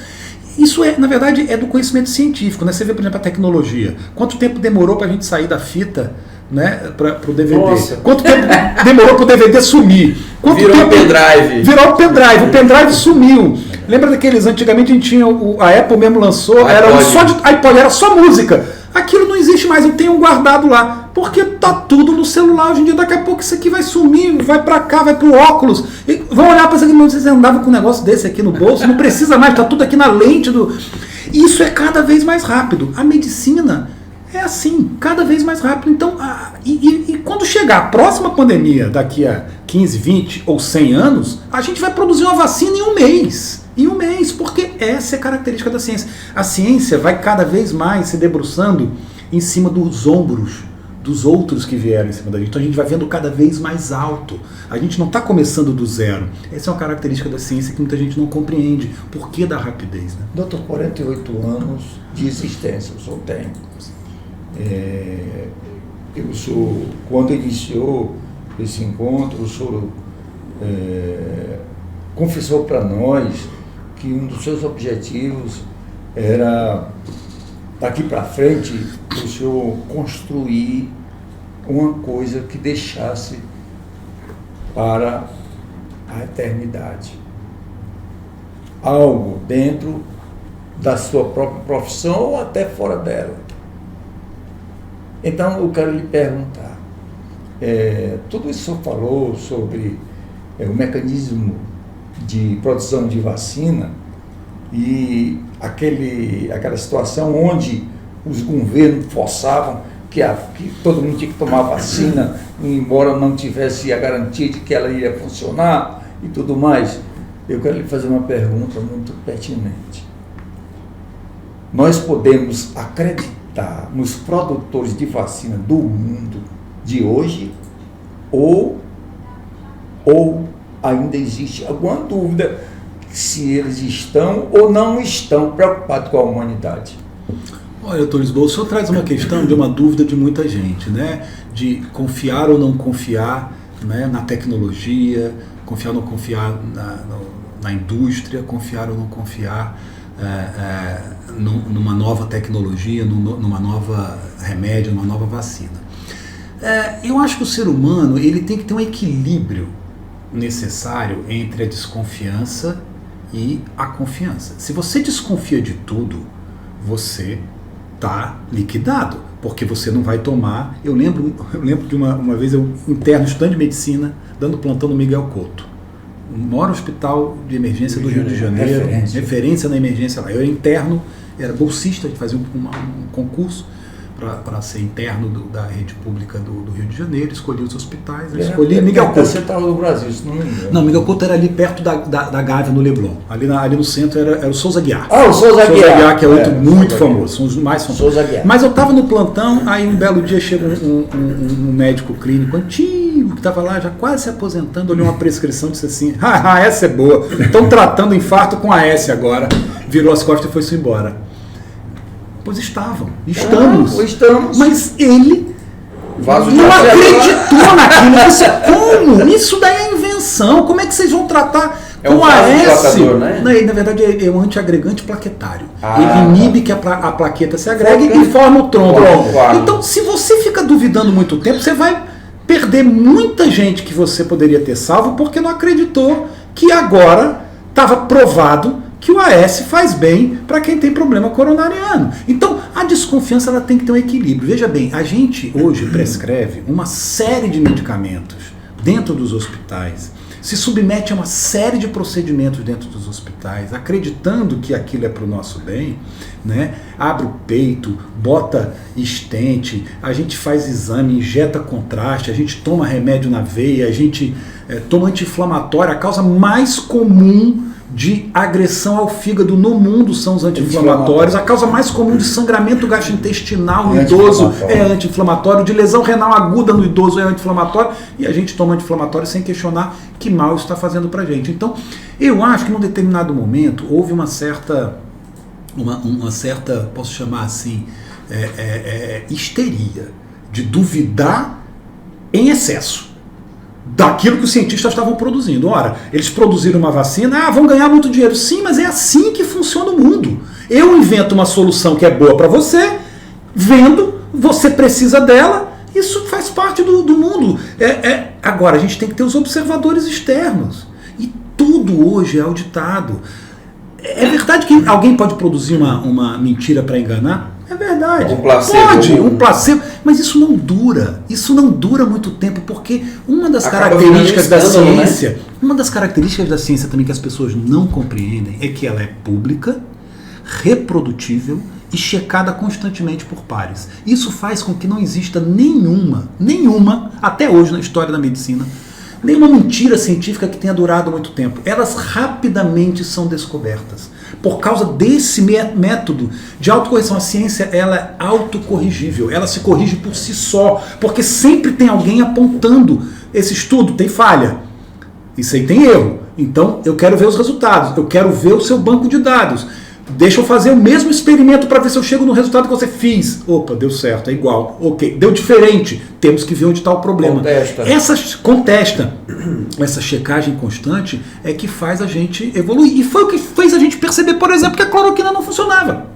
Speaker 2: isso na verdade, é do conhecimento científico. Né? Você vê, por exemplo, a tecnologia. Quanto tempo demorou para a gente sair da fita, né, para o DVD?
Speaker 1: Nossa.
Speaker 2: Quanto tempo demorou para o DVD sumir?
Speaker 1: Virou o pendrive.
Speaker 2: Virou o pendrive. O pendrive sumiu. Lembra daqueles, antigamente a gente tinha, a Apple mesmo lançou, era só de iPod, era só música. Aquilo não existe mais, eu tenho guardado lá. Porque tá tudo no celular hoje em dia. Daqui a pouco isso aqui vai sumir, vai pra cá, vai pro óculos. E vão olhar pra isso aqui, mas você andava com um negócio desse aqui no bolso, não precisa mais, tá tudo aqui na lente do... Isso é cada vez mais rápido. A medicina é assim, cada vez mais rápido. Então, e quando chegar a próxima pandemia, daqui a 15, 20 ou 100 anos, a gente vai produzir uma vacina em um mês. Em um mês, porque essa é a característica da ciência. A ciência vai cada vez mais se debruçando em cima dos ombros dos outros que vieram em cima da gente. Então a gente vai vendo cada vez mais alto. A gente não está começando do zero. Essa é uma característica da ciência que muita gente não compreende. Por que da rapidez? Né?
Speaker 3: Doutor, 48 anos de existência o senhor tem. Quando iniciou esse encontro, o senhor confessou para nós que um dos seus objetivos era, daqui para frente, o senhor construir uma coisa que deixasse para a eternidade. Algo dentro da sua própria profissão ou até fora dela. Então, eu quero lhe perguntar, tudo isso que o senhor falou sobre o mecanismo de produção de vacina e aquela situação onde os governos forçavam que todo mundo tinha que tomar vacina, embora não tivesse a garantia de que ela iria funcionar e tudo mais. Eu quero lhe fazer uma pergunta muito pertinente. Nós podemos acreditar nos produtores de vacina do mundo de hoje ou ainda existe alguma dúvida se eles estão ou não estão preocupados com a humanidade?
Speaker 2: Olha, doutor Lisboa, o senhor traz uma questão de uma dúvida de muita gente, né? De confiar ou não confiar, né, na tecnologia, confiar ou não confiar na indústria, confiar ou não confiar numa nova tecnologia, numa nova remédio, numa nova vacina. Eu acho que o ser humano ele tem que ter um equilíbrio necessário entre a desconfiança e a confiança. Se você desconfia de tudo, você está liquidado, porque você não vai tomar... Eu lembro de uma vez eu interno, estudante de medicina, dando plantão no Miguel Couto, o maior hospital de emergência do Rio de Janeiro, referência na emergência lá. Eu era interno, era bolsista, fazia um concurso para ser interno da rede pública do Rio de Janeiro, escolhi os hospitais, escolhi Miguel Couto.
Speaker 3: Você estava no Brasil, isso não me engano.
Speaker 2: Não, Miguel Couto era ali perto da Gávea, no Leblon. Ali no centro era o Souza Aguiar.
Speaker 3: O Souza Aguiar,
Speaker 2: que é outro muito famoso, são os mais famosos.
Speaker 3: Souza Aguiar.
Speaker 2: Mas eu estava no plantão, aí um belo dia chega um médico clínico antigo, que estava lá já quase se aposentando, olhou uma prescrição e disse assim, essa é boa, estão tratando infarto com AS agora. Virou as costas e foi-se embora. Pois estamos. Mas ele não acreditou naquilo. Isso como? Isso daí é invenção. Como é que vocês vão tratar com AS?
Speaker 1: Né?
Speaker 2: Na verdade é um antiagregante plaquetário. Ele inibe que a plaqueta se agregue e forma o trombo. Então, se você fica duvidando muito tempo, você vai perder muita gente que você poderia ter salvo porque não acreditou que agora estava provado que o AS faz bem para quem tem problema coronariano. Então, a desconfiança ela tem que ter um equilíbrio. Veja bem, a gente hoje prescreve uma série de medicamentos dentro dos hospitais, se submete a uma série de procedimentos dentro dos hospitais, acreditando que aquilo é para o nosso bem, né? Abre o peito, bota estente, a gente faz exame, injeta contraste, a gente toma remédio na veia, a gente toma anti-inflamatório. A causa mais comum de agressão ao fígado no mundo são os anti-inflamatórios. A causa mais comum de sangramento gastrointestinal no idoso é anti-inflamatório, de lesão renal aguda no idoso é anti-inflamatório, e a gente toma anti-inflamatório sem questionar que mal isso está fazendo para a gente. Então, eu acho que num determinado momento houve uma certa, posso chamar assim, histeria de duvidar em excesso daquilo que os cientistas estavam produzindo. Ora, eles produziram uma vacina, vão ganhar muito dinheiro. Sim, mas é assim que funciona o mundo. Eu invento uma solução que é boa para você, vendo, você precisa dela, isso faz parte do mundo. Agora, a gente tem que ter os observadores externos. E tudo hoje é auditado. É verdade que alguém pode produzir uma mentira para enganar? É verdade. Um placebo. Mas isso não dura. Isso não dura muito tempo, porque uma das características da ciência, né? Uma das características da ciência também que as pessoas não compreendem é que ela é pública, reprodutível e checada constantemente por pares. Isso faz com que não exista nenhuma, até hoje na história da medicina, nenhuma mentira científica que tenha durado muito tempo. Elas rapidamente são descobertas. Por causa desse método de autocorreção. A ciência ela é autocorrigível, ela se corrige por si só, porque sempre tem alguém apontando, esse estudo tem falha, isso aí tem erro, então eu quero ver os resultados, eu quero ver o seu banco de dados, deixa eu fazer o mesmo experimento para ver se eu chego no resultado que você fez. Opa, deu certo, é igual. Ok, deu diferente, temos que ver onde está o problema. Contesta. Essa checagem constante é que faz a gente evoluir. E foi o que fez a gente perceber, por exemplo, que a cloroquina não funcionava.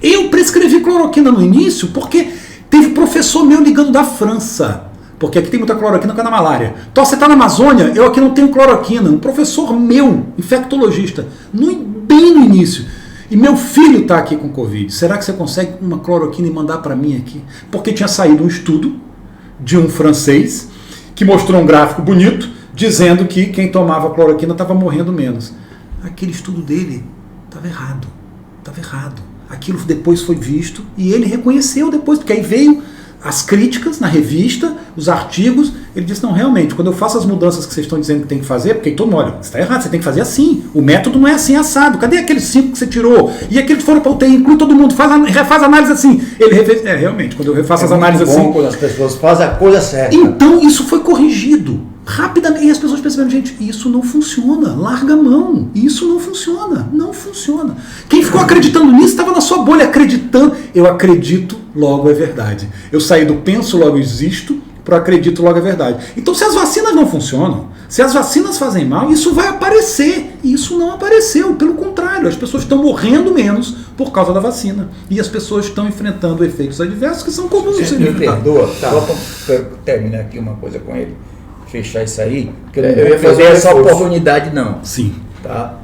Speaker 2: Eu prescrevi cloroquina no início porque teve professor meu ligando da França. Porque aqui tem muita cloroquina que é na malária. Então, você está na Amazônia, eu aqui não tenho cloroquina. Um professor meu, infectologista, bem no início. E meu filho está aqui com Covid. Será que você consegue uma cloroquina e mandar para mim aqui? Porque tinha saído um estudo de um francês que mostrou um gráfico bonito dizendo que quem tomava cloroquina estava morrendo menos. Aquele estudo dele estava errado. Aquilo depois foi visto e ele reconheceu depois, porque aí veio as críticas na revista, os artigos, ele disse, não, realmente, quando eu faço as mudanças que vocês estão dizendo que tem que fazer, porque todo mundo, olha, você está errado, você tem que fazer assim, o método não é assim assado, cadê aqueles 5 que você tirou? E aqueles que foram para UTI, inclui todo mundo, refaz a análise assim. Ele realmente, quando eu refaço as análises assim...
Speaker 3: quando as pessoas fazem a coisa certa.
Speaker 2: Então, isso foi corrigido rapidamente, e as pessoas perceberam, gente, isso não funciona, larga a mão, isso não funciona. Quem ficou acreditando nisso estava na sua bolha, acreditando, eu acredito, logo é verdade. Eu saí do penso, logo existo, para acredito, logo é verdade. Então, se as vacinas não funcionam, se as vacinas fazem mal, isso vai aparecer. E isso não apareceu, pelo contrário, as pessoas estão morrendo menos por causa da vacina. E as pessoas estão enfrentando efeitos adversos que são comuns.
Speaker 3: Você me perdoa, só para terminar aqui uma coisa com ele, fechar isso aí, porque eu não ia fazer essa oportunidade não.
Speaker 2: Sim.
Speaker 3: Tá?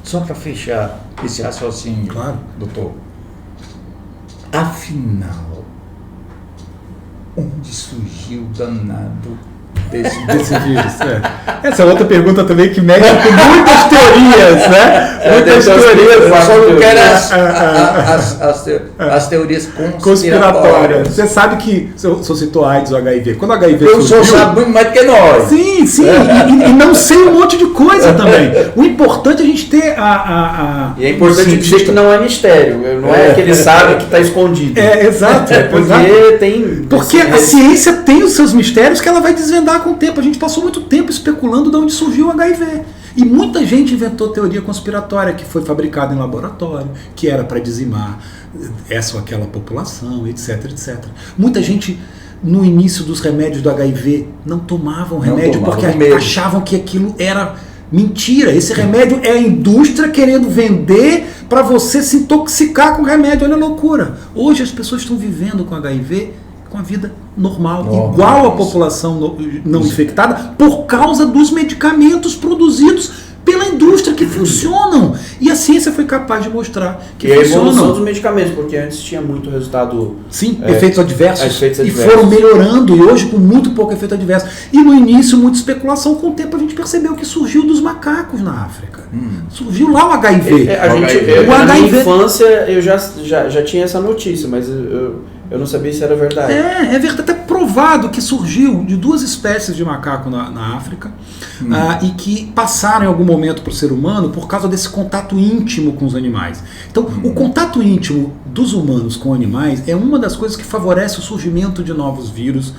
Speaker 3: Só para fechar esse raciocínio,
Speaker 2: claro,
Speaker 3: doutor. Afinal, onde surgiu o danado
Speaker 2: desse vírus. Essa é outra pergunta também que mexe com muitas teorias, né? Muitas teorias.
Speaker 3: Eu só não quero as teorias conspiratórias.
Speaker 2: Você sabe que, se eu citou AIDS ou HIV, quando o HIV
Speaker 3: eu
Speaker 2: surgiu...
Speaker 3: sou sabe muito mais do que nós.
Speaker 2: Sim, e não sei um monte de coisa também. O importante é a gente ter
Speaker 1: E é importante dizer que não é mistério, não é que ele sabe que está escondido.
Speaker 2: Exato. Porque a ciência tem os seus mistérios que ela vai desvendar com o tempo. A gente passou muito tempo especulando de onde surgiu o HIV. E muita gente inventou teoria conspiratória que foi fabricada em laboratório, que era para dizimar essa ou aquela população, etc, etc. Muita gente, no início dos remédios do HIV, não tomavam remédio porque achavam que aquilo era mentira. Esse remédio é a indústria querendo vender para você se intoxicar com o remédio. Olha a loucura. Hoje as pessoas estão vivendo com HIV com a vida normal, igual à população não infectada, por causa dos medicamentos produzidos pela indústria que funcionam. E a ciência foi capaz de mostrar que funcionam.
Speaker 1: E a evolução dos medicamentos, porque antes tinha muito resultado...
Speaker 2: Sim, efeitos adversos. E foram melhorando, e hoje com muito pouco efeito adverso. E no início, muita especulação. Com o tempo a gente percebeu que surgiu dos macacos na África. Surgiu lá o HIV.
Speaker 1: Na minha infância eu já tinha essa notícia, mas eu não sabia se era verdade.
Speaker 2: É verdade, até provado que surgiu de 2 espécies de macaco na África e que passaram em algum momento para o ser humano por causa desse contato íntimo com os animais. Então, o contato íntimo dos humanos com animais é uma das coisas que favorece o surgimento de novos vírus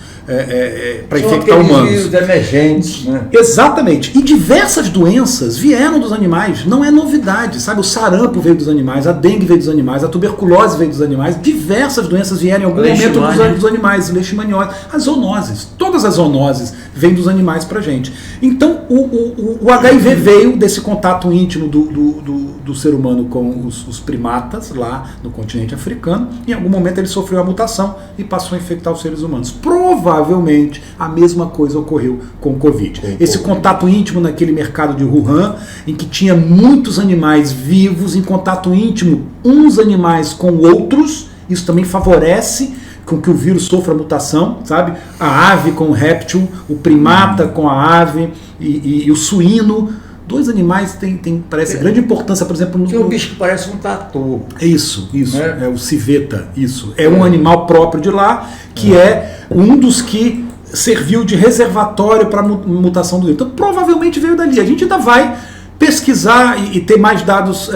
Speaker 2: para infectar humanos.
Speaker 3: Vírus emergentes, né?
Speaker 2: Exatamente. E diversas doenças vieram dos animais. Não é novidade, sabe? O sarampo veio dos animais, a dengue veio dos animais, a tuberculose veio dos animais. Diversas doenças vieram em algum momento dos animais. Leishmaniose, as zoonoses. Todas as zoonoses vêm dos animais pra gente. Então, o HIV veio desse contato íntimo do ser humano com os primatas lá no continente africano. Em algum momento ele sofreu a mutação e passou a infectar os seres humanos. Provavelmente a mesma coisa ocorreu com o Covid. Esse contato íntimo naquele mercado de Wuhan, em que tinha muitos animais vivos em contato íntimo, uns animais com outros, isso também favorece com que o vírus sofra mutação, sabe? A ave com o réptil, o primata com a ave e o suíno. 2 animais têm parece grande importância, por exemplo...
Speaker 3: Tem um bicho que parece um tatu.
Speaker 2: Isso. É o civeta, isso. É um animal próprio de lá, que é um dos que serviu de reservatório para a mutação do vírus. Então, provavelmente veio dali. A gente ainda vai pesquisar e ter mais dados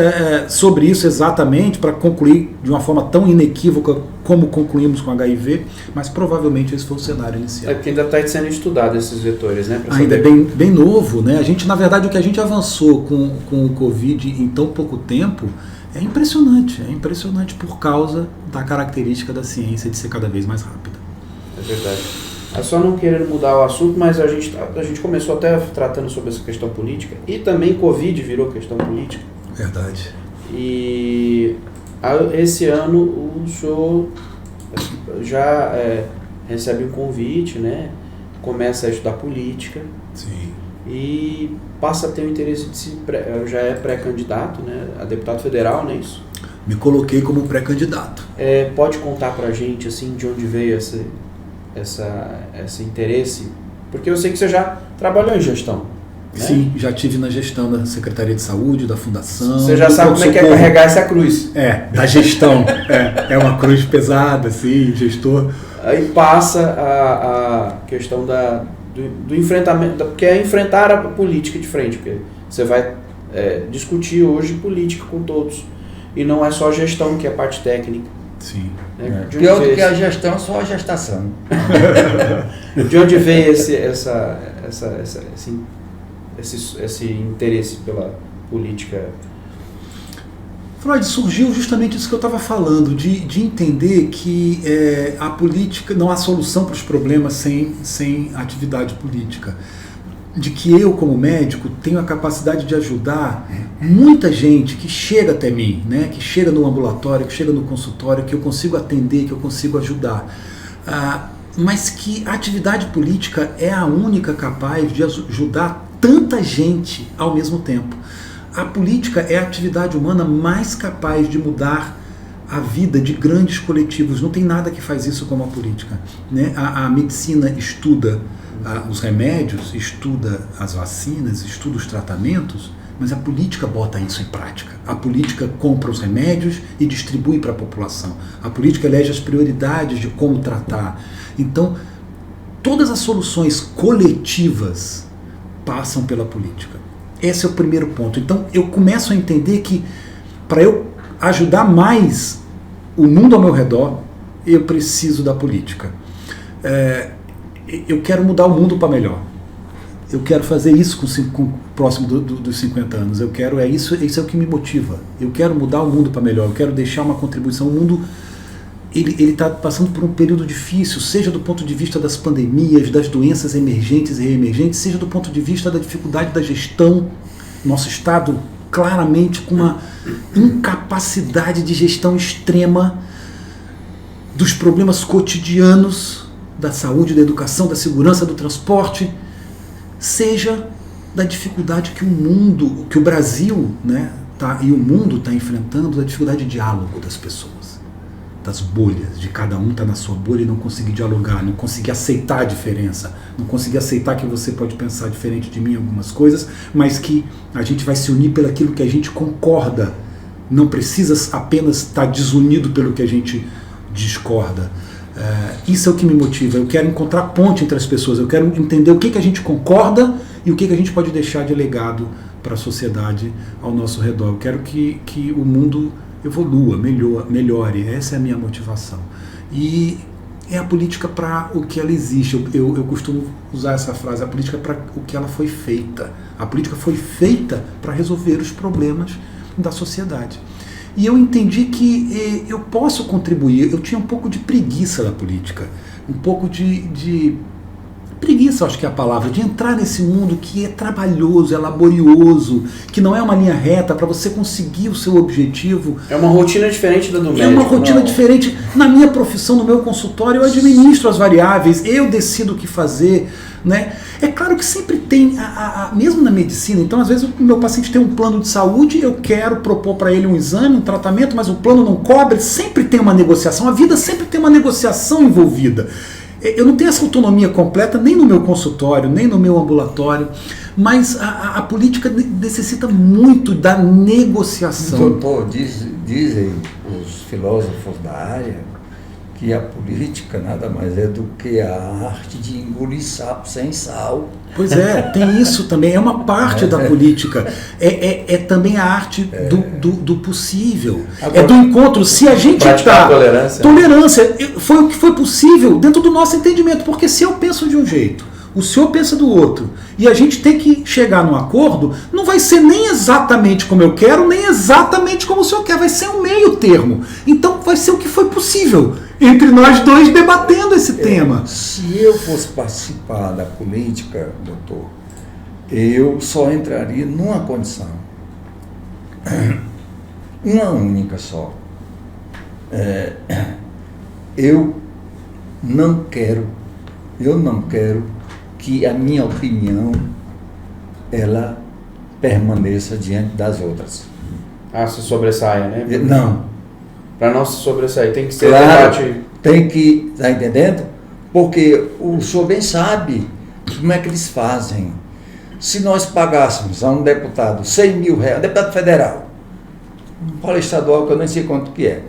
Speaker 2: sobre isso exatamente, para concluir de uma forma tão inequívoca como concluímos com HIV, mas provavelmente esse foi o cenário inicial.
Speaker 1: Porque ainda está sendo estudado esses vetores, né?
Speaker 2: Ainda é bem novo, né? A gente, na verdade, o que a gente avançou com o Covid em tão pouco tempo é impressionante por causa da característica da ciência de ser cada vez mais rápida.
Speaker 1: É verdade. É só não querer mudar o assunto, mas a gente começou até tratando sobre essa questão política, e também Covid virou questão política.
Speaker 2: Verdade.
Speaker 1: E esse ano o senhor já recebe um convite, né? Começa a estudar política.
Speaker 2: Sim.
Speaker 1: E passa a ter o interesse de já é pré-candidato, né? A deputado federal, não é isso?
Speaker 2: Me coloquei como pré-candidato.
Speaker 1: Pode contar pra gente, assim, de onde veio esse interesse? Porque eu sei que você já trabalhou em gestão. Né?
Speaker 2: Sim, já estive na gestão da Secretaria de Saúde, da Fundação.
Speaker 1: Você já sabe como é que é carregar essa cruz.
Speaker 2: Da gestão. É uma cruz pesada, assim, gestor.
Speaker 1: Aí passa a questão do enfrentamento, porque é enfrentar a política de frente, porque você vai discutir hoje política com todos. E não é só a gestão, que é a parte técnica.
Speaker 2: Sim.
Speaker 3: Pior do que a gestão, só a gestação.
Speaker 1: De onde veio esse interesse pela política?
Speaker 2: Freud, surgiu justamente isso que eu estava falando, de entender que a política não há solução para os problemas sem atividade política. De que eu, como médico, tenho a capacidade de ajudar muita gente que chega até mim, né? Que chega no ambulatório, que chega no consultório, que eu consigo atender, que eu consigo ajudar. Mas que a atividade política é a única capaz de ajudar tanta gente ao mesmo tempo. A política é a atividade humana mais capaz de mudar a vida de grandes coletivos. Não tem nada que faz isso como a política, né? A medicina estuda os remédios, estuda as vacinas, estuda os tratamentos, mas a política bota isso em prática. A política compra os remédios e distribui para a população. A política elege as prioridades de como tratar. Então, todas as soluções coletivas passam pela política. Esse é o primeiro ponto. Então, eu começo a entender que, para eu ajudar mais o mundo ao meu redor, eu preciso da política. Eu quero mudar o mundo para melhor. Eu quero fazer isso com próximo dos 50 anos. Isso é o que me motiva. Eu quero mudar o mundo para melhor. Eu quero deixar uma contribuição. O mundo ele está passando por um período difícil, seja do ponto de vista das pandemias, das doenças emergentes e reemergentes, seja do ponto de vista da dificuldade da gestão. Nosso Estado claramente com uma incapacidade de gestão extrema dos problemas cotidianos da saúde, da educação, da segurança, do transporte, seja da dificuldade que o Brasil, né, e o mundo está enfrentando, da dificuldade de diálogo das pessoas, das bolhas, de cada um estar na sua bolha e não conseguir dialogar, não conseguir aceitar a diferença, não conseguir aceitar que você pode pensar diferente de mim em algumas coisas, mas que a gente vai se unir pelo aquilo que a gente concorda, não precisa apenas estar desunido pelo que a gente discorda. Isso é o que me motiva. Eu quero encontrar ponte entre as pessoas, eu quero entender o que a gente concorda e o que a gente pode deixar de legado para a sociedade ao nosso redor. Eu quero que o mundo evolua, melhore. Essa é a minha motivação. E é a política para o que ela existe. Eu costumo usar essa frase, a política para o que ela foi feita. A política foi feita para resolver os problemas da sociedade. E eu entendi que eu posso contribuir. Eu tinha um pouco de preguiça da política, um pouco de preguiça, acho que é a palavra, de entrar nesse mundo que é trabalhoso, é laborioso, que não é uma linha reta para você conseguir o seu objetivo.
Speaker 1: É uma rotina diferente da do médico.
Speaker 2: É uma rotina diferente. Na minha profissão, no meu consultório, eu administro as variáveis, eu decido o que fazer, né? É claro que sempre tem, mesmo na medicina, então às vezes o meu paciente tem um plano de saúde, eu quero propor para ele um exame, um tratamento, mas o plano não cobre, sempre tem uma negociação, a vida sempre tem uma negociação envolvida. Eu não tenho essa autonomia completa nem no meu consultório, nem no meu ambulatório, mas a política necessita muito da negociação.
Speaker 3: Doutor, dizem os filósofos da área que a política nada mais é do que a arte de engolir sapo sem sal.
Speaker 2: Pois é, tem isso também, é uma parte da política, é também a arte do possível, agora, é do encontro, se a gente está... Tolerância foi o que foi possível dentro do nosso entendimento, porque se eu penso de um jeito, o senhor pensa do outro, e a gente tem que chegar num acordo, não vai ser nem exatamente como eu quero, nem exatamente como o senhor quer, vai ser um meio termo, então vai ser o que foi possível entre nós dois debatendo esse tema.
Speaker 3: Se eu fosse participar da política, doutor, eu só entraria numa condição, uma única só. Eu não quero que a minha opinião ela permaneça diante das outras.
Speaker 1: Se sobressaia, né?
Speaker 3: Não.
Speaker 1: Para não se sobressair, tem que ser
Speaker 3: debate. Tem que, tá entendendo? Porque o senhor bem sabe como é que eles fazem. Se nós pagássemos a um deputado 100 mil reais, deputado federal, não fala estadual que eu nem sei quanto que é,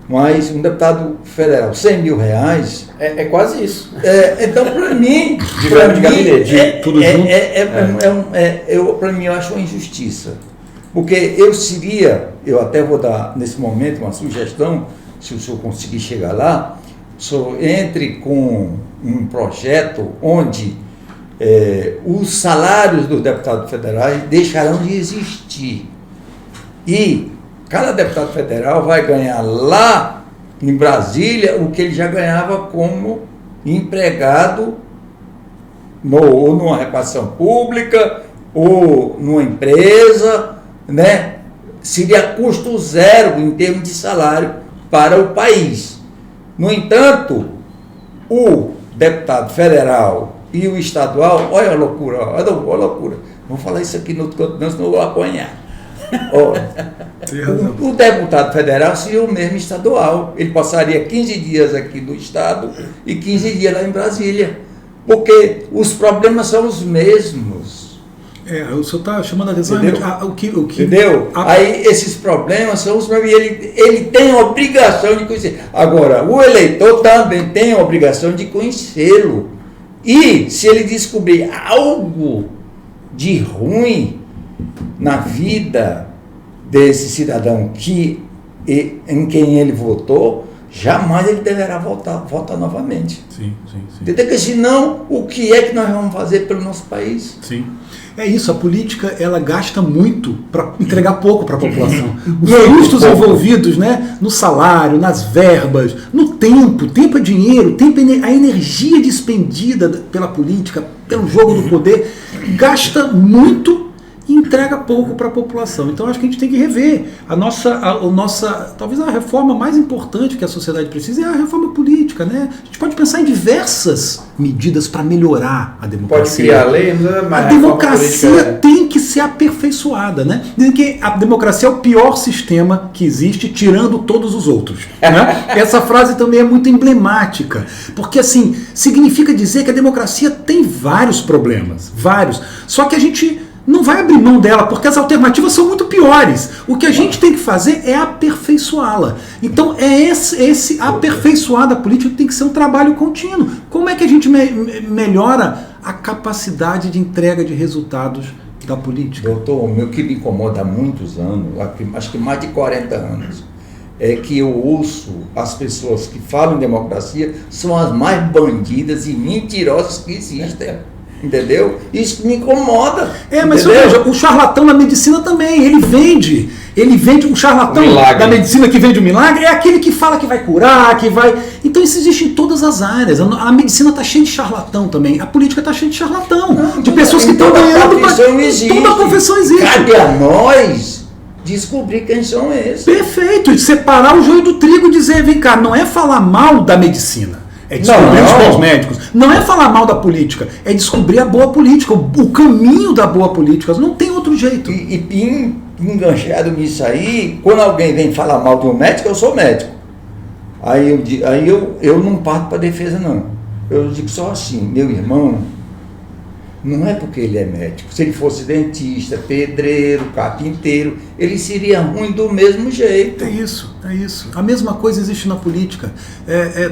Speaker 3: mas um deputado federal, 100 mil reais...
Speaker 1: É quase isso.
Speaker 3: Então, para mim...
Speaker 1: De verbo de gabinete.
Speaker 2: Tudo junto.
Speaker 3: Para mim, eu acho uma injustiça. Porque eu até vou dar, nesse momento, uma sugestão, se o senhor conseguir chegar lá, o senhor entre com um projeto onde os salários dos deputados federais deixarão de existir. E cada deputado federal vai ganhar lá em Brasília o que ele já ganhava como empregado ou numa repartição pública ou numa empresa, né? Seria custo zero em termos de salário para o país. No entanto, o deputado federal e o estadual, olha a loucura, olha a loucura. Vou falar isso aqui no outro canto, senão eu vou apanhar. O deputado federal seria o mesmo estadual. Ele passaria 15 dias aqui no estado e 15 dias lá em Brasília. Porque os problemas são os mesmos.
Speaker 2: O senhor está chamando a atenção.
Speaker 3: Entendeu? Aí esses problemas são os mesmos. Ele tem a obrigação de conhecer. Agora, o eleitor também tem a obrigação de conhecê-lo. E se ele descobrir algo de ruim na vida desse cidadão em quem ele votou, jamais ele deverá votar novamente.
Speaker 2: Sim.
Speaker 3: Porque senão, o que é que nós vamos fazer pelo nosso país?
Speaker 2: Sim. É isso, a política ela gasta muito para entregar pouco para a população. Os custos envolvidos, né, no salário, nas verbas, no tempo. Tempo é dinheiro, a energia despendida pela política, pelo jogo do poder, gasta muito e entrega pouco para a população. Então acho que a gente tem que rever a nossa, talvez a reforma mais importante que a sociedade precisa é a reforma política, né? A gente pode pensar em diversas medidas para melhorar a democracia.
Speaker 1: Pode criar lei, mas
Speaker 2: a democracia tem que ser aperfeiçoada, né? Dizem que a democracia é o pior sistema que existe, tirando todos os outros. Né? Essa frase também é muito emblemática, porque assim, significa dizer que a democracia tem vários problemas, vários. Só que a gente não vai abrir mão dela, porque as alternativas são muito piores. O que a gente tem que fazer é aperfeiçoá-la. Então, esse aperfeiçoar da política tem que ser um trabalho contínuo. Como é que a gente melhora a capacidade de entrega de resultados da política?
Speaker 3: Doutor, o que me incomoda há muitos anos, acho que mais de 40 anos, é que eu ouço as pessoas que falam em democracia são as mais bandidas e mentirosas que existem. Entendeu? Isso me incomoda.
Speaker 2: Mas veja, o charlatão na medicina também, ele vende o charlatão da medicina que vende o milagre, é aquele que fala que vai curar, que vai... Então isso existe em todas as áreas. A medicina está cheia de charlatão também, a política está cheia de charlatão, de pessoas que estão ganhando... Toda a profissão existe.
Speaker 3: Cabe a nós descobrir quem são esses.
Speaker 2: Perfeito, de separar o joio do trigo e dizer, vem cá, não é falar mal da medicina, é descobrir os bons médicos. Não é falar mal da política, é descobrir a boa política, o caminho da boa política. Não tem outro jeito.
Speaker 3: E enganchado nisso aí, quando alguém vem falar mal de um médico, eu sou médico. Aí eu não parto para defesa, não. Eu digo só assim, meu irmão, não é porque ele é médico. Se ele fosse dentista, pedreiro, carpinteiro, ele seria ruim do mesmo jeito.
Speaker 2: É isso. A mesma coisa existe na política.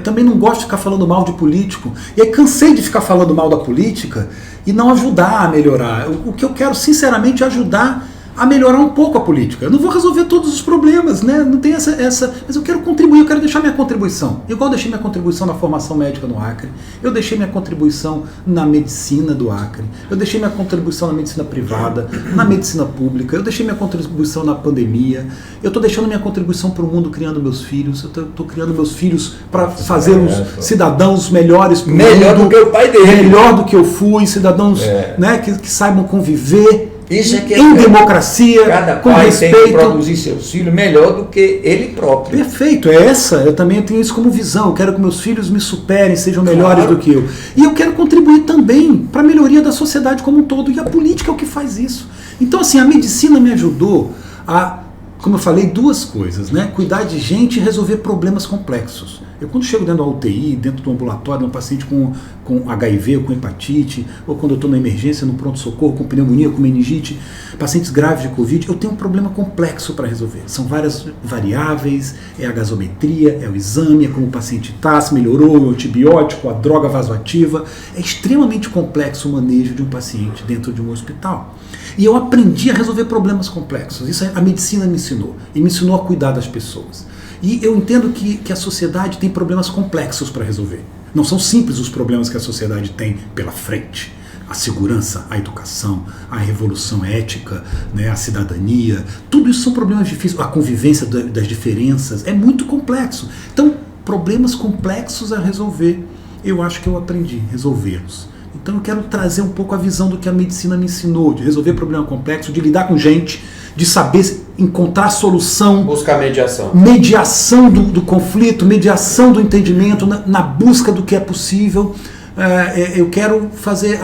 Speaker 2: Também não gosto de ficar falando mal de político. E aí cansei de ficar falando mal da política e não ajudar a melhorar. O que eu quero, sinceramente, é ajudar a melhorar um pouco a política. Eu não vou resolver todos os problemas, né? Não tem essa... Mas eu quero contribuir, eu quero deixar minha contribuição. Igual eu deixei minha contribuição na formação médica no Acre, eu deixei minha contribuição na medicina do Acre, eu deixei minha contribuição na medicina privada, na medicina pública, eu deixei minha contribuição na pandemia, eu estou deixando minha contribuição para o mundo criando meus filhos, eu estou criando meus filhos para fazer os cidadãos melhores para o mundo.
Speaker 3: Melhor do que o pai dele.
Speaker 2: Melhor do que eu fui, cidadãos né, que saibam conviver.
Speaker 3: Isso é que
Speaker 2: em democracia,
Speaker 3: cada
Speaker 2: com
Speaker 3: pai
Speaker 2: respeito.
Speaker 3: tem que produzir seus filhos melhor do que ele próprio.
Speaker 2: Perfeito, eu também tenho isso como visão. Eu quero que meus filhos me superem, sejam melhores do que eu. E eu quero contribuir também para a melhoria da sociedade como um todo. E a política é o que faz isso. Então, assim, a medicina me ajudou a, como eu falei, duas coisas, né? Cuidar de gente e resolver problemas complexos. Eu quando chego dentro da UTI, dentro do ambulatório, um paciente com HIV ou com hepatite, ou quando eu estou na emergência, no pronto-socorro, com pneumonia, com meningite, pacientes graves de Covid, eu tenho um problema complexo para resolver. São várias variáveis, é a gasometria, é o exame, é como o paciente está, se melhorou, o antibiótico, a droga vasoativa. É extremamente complexo o manejo de um paciente dentro de um hospital. E eu aprendi a resolver problemas complexos. Isso a medicina me ensinou. E me ensinou a cuidar das pessoas. E eu entendo que a sociedade tem problemas complexos para resolver. Não são simples os problemas que a sociedade tem pela frente. A segurança, a educação, a revolução ética, né, a cidadania, tudo isso são problemas difíceis. A convivência das diferenças é muito complexo. Então, problemas complexos a resolver, eu acho que eu aprendi a resolvê-los. Então eu quero trazer um pouco a visão do que a medicina me ensinou, de resolver problema complexo, de lidar com gente, de saber encontrar solução.
Speaker 1: Buscar mediação.
Speaker 2: Mediação do conflito, mediação do entendimento, na busca do que é possível. Eu quero fazer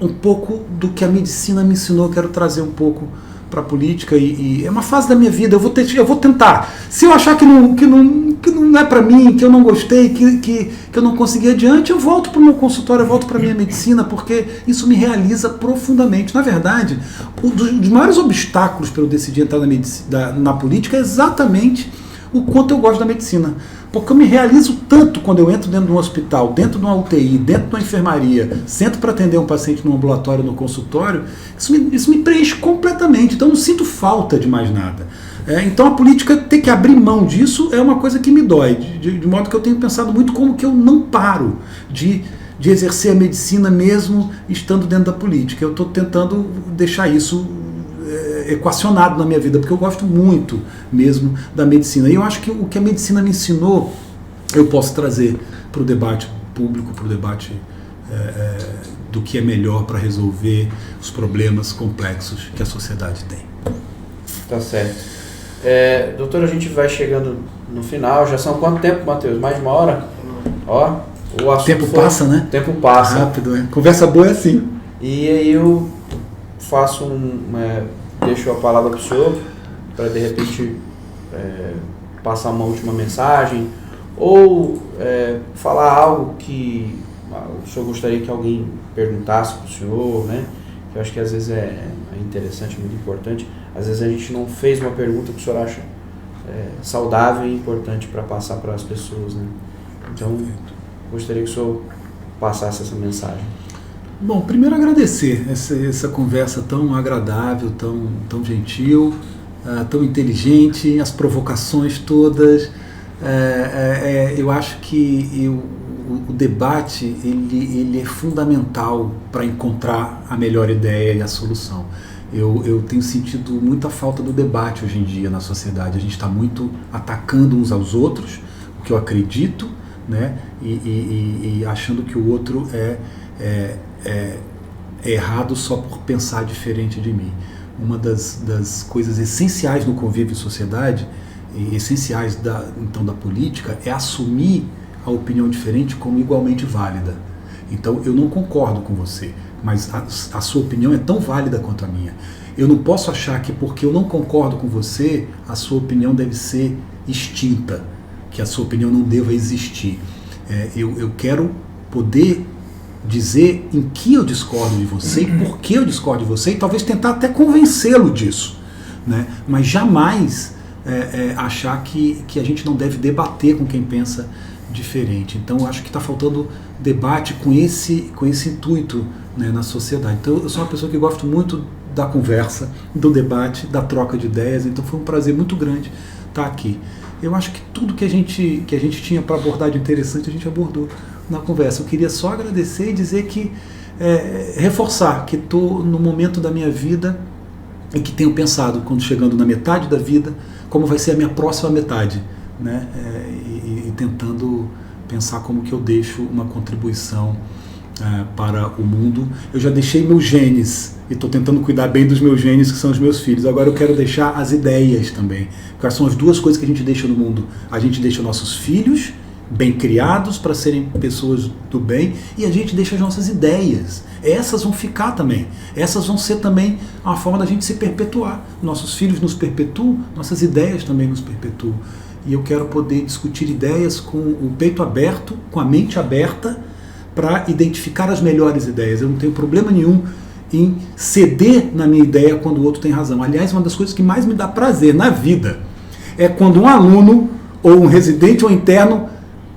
Speaker 2: um pouco do que a medicina me ensinou, eu quero trazer um pouco para a política e é uma fase da minha vida, eu vou tentar. Se eu achar que não é para mim, que eu não gostei, que eu não consegui adiante, eu volto para o meu consultório, eu volto para a minha medicina, porque isso me realiza profundamente. Na verdade, um dos maiores obstáculos para eu decidir entrar na política é exatamente o quanto eu gosto da medicina. Porque eu me realizo tanto quando eu entro dentro de um hospital, dentro de uma UTI, dentro de uma enfermaria, sento para atender um paciente no ambulatório, no consultório, isso me preenche completamente, então eu não sinto falta de mais nada. Então a política ter que abrir mão disso é uma coisa que me dói, de modo que eu tenho pensado muito como que eu não paro de exercer a medicina mesmo estando dentro da política. Eu estou tentando deixar isso equacionado na minha vida, porque eu gosto muito mesmo da medicina. E eu acho que o que a medicina me ensinou, eu posso trazer para o debate público, para o debate do que é melhor para resolver os problemas complexos que a sociedade tem.
Speaker 1: Tá certo. Doutor, a gente vai chegando no final. Já são quanto tempo, Matheus? Mais de uma hora? Ó, o assunto
Speaker 2: tempo passa, né?
Speaker 1: O tempo passa.
Speaker 2: Rápido, Conversa boa é assim.
Speaker 1: E aí eu faço deixo a palavra para o senhor, para de repente passar uma última mensagem, ou falar algo que o senhor gostaria que alguém perguntasse para o senhor, né? Que eu acho que às vezes é interessante, muito importante. Às vezes a gente não fez uma pergunta que o senhor acha saudável e importante para passar para as pessoas, né? Então, gostaria que o senhor passasse essa mensagem.
Speaker 2: Bom, primeiro agradecer essa conversa tão agradável, tão gentil, tão inteligente, as provocações todas. Eu acho que o debate ele é fundamental para encontrar a melhor ideia e a solução. Eu tenho sentido muita falta do debate hoje em dia na sociedade. A gente está muito atacando uns aos outros, o que eu acredito, né? E achando que o outro é errado só por pensar diferente de mim. Uma das coisas essenciais no convívio em sociedade, e essenciais da política, é assumir a opinião diferente como igualmente válida. Então eu não concordo com você, mas a sua opinião é tão válida quanto a minha. Eu não posso achar que porque eu não concordo com você, a sua opinião deve ser extinta, que a sua opinião não deva existir. Eu quero poder dizer em que eu discordo de você e por que eu discordo de você, e talvez tentar até convencê-lo disso, né? Mas jamais achar que a gente não deve debater com quem pensa diferente. Então eu acho que está faltando debate com esse intuito, né, na sociedade. Então eu sou uma pessoa que gosto muito da conversa, do debate, da troca de ideias, então foi um prazer muito grande estar aqui. Eu acho que tudo que a gente tinha para abordar de interessante a gente abordou na conversa. Eu queria só agradecer e dizer que, reforçar que estou no momento da minha vida e que tenho pensado, quando chegando na metade da vida, como vai ser a minha próxima metade, né? E tentando pensar como que eu deixo uma contribuição para o mundo. Eu já deixei meus genes e estou tentando cuidar bem dos meus genes, que são os meus filhos. Agora eu quero deixar as ideias também. Quais são as duas coisas que a gente deixa no mundo? A gente deixa nossos filhos bem criados para serem pessoas do bem, e a gente deixa as nossas ideias. Essas vão ficar também. Essas vão ser também uma forma da gente se perpetuar. Nossos filhos nos perpetuam, nossas ideias também nos perpetuam. E eu quero poder discutir ideias com o peito aberto, com a mente aberta, para identificar as melhores ideias. Eu não tenho problema nenhum em ceder na minha ideia quando o outro tem razão. Aliás, uma das coisas que mais me dá prazer na vida é quando um aluno, ou um residente ou interno,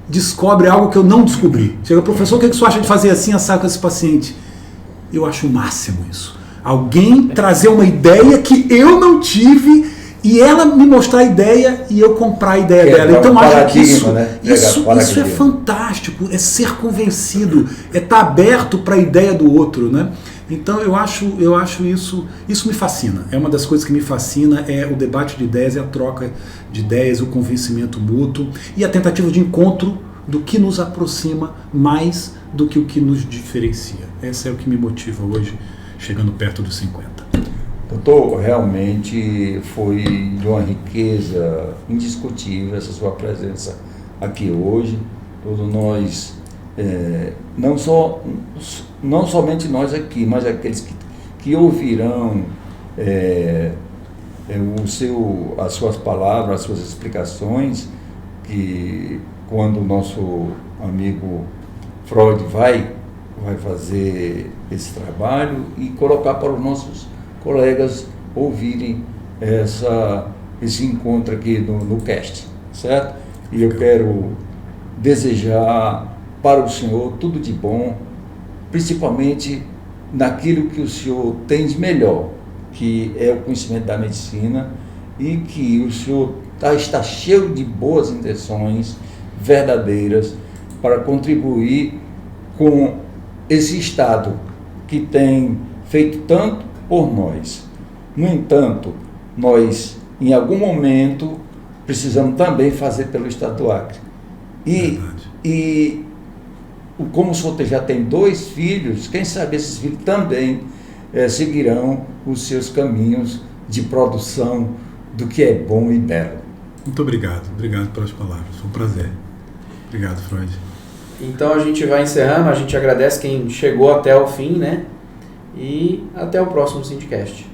Speaker 2: descobre algo que eu não descobri. Chega, professor, o que você acha de fazer assim, assar com esse paciente? Eu acho o máximo isso. Alguém trazer uma ideia que eu não tive e ela me mostrar a ideia e eu comprar a ideia dela. Então acho que isso é fantástico, é ser convencido, é estar aberto para a ideia do outro, né? Então eu acho isso me fascina. É uma das coisas que me fascina, é o debate de ideias, é a troca de ideias, o convencimento mútuo e a tentativa de encontro do que nos aproxima mais do que o que nos diferencia. Esse é o que me motiva hoje, chegando perto dos 50.
Speaker 3: Doutor, realmente foi de uma riqueza indiscutível essa sua presença aqui hoje. Todos nós, não somente nós aqui, mas aqueles que ouvirão as suas palavras, as suas explicações, que quando o nosso amigo Freud vai fazer esse trabalho e colocar para os nossos colegas ouvirem esse encontro aqui no cast, certo? E eu quero desejar para o senhor tudo de bom, principalmente naquilo que o senhor tem de melhor, que é o conhecimento da medicina, e que o senhor está cheio de boas intenções verdadeiras para contribuir com esse Estado que tem feito tanto por nós. No entanto, nós, em algum momento, precisamos também fazer pelo Estado do Acre. E como o senhor já tem 2 filhos, quem sabe esses filhos também seguirão os seus caminhos de produção do que é bom e belo.
Speaker 2: Muito obrigado pelas palavras, foi um prazer. Obrigado, Freud.
Speaker 1: Então a gente vai encerrando, a gente agradece quem chegou até o fim, né? E até o próximo Sindicast.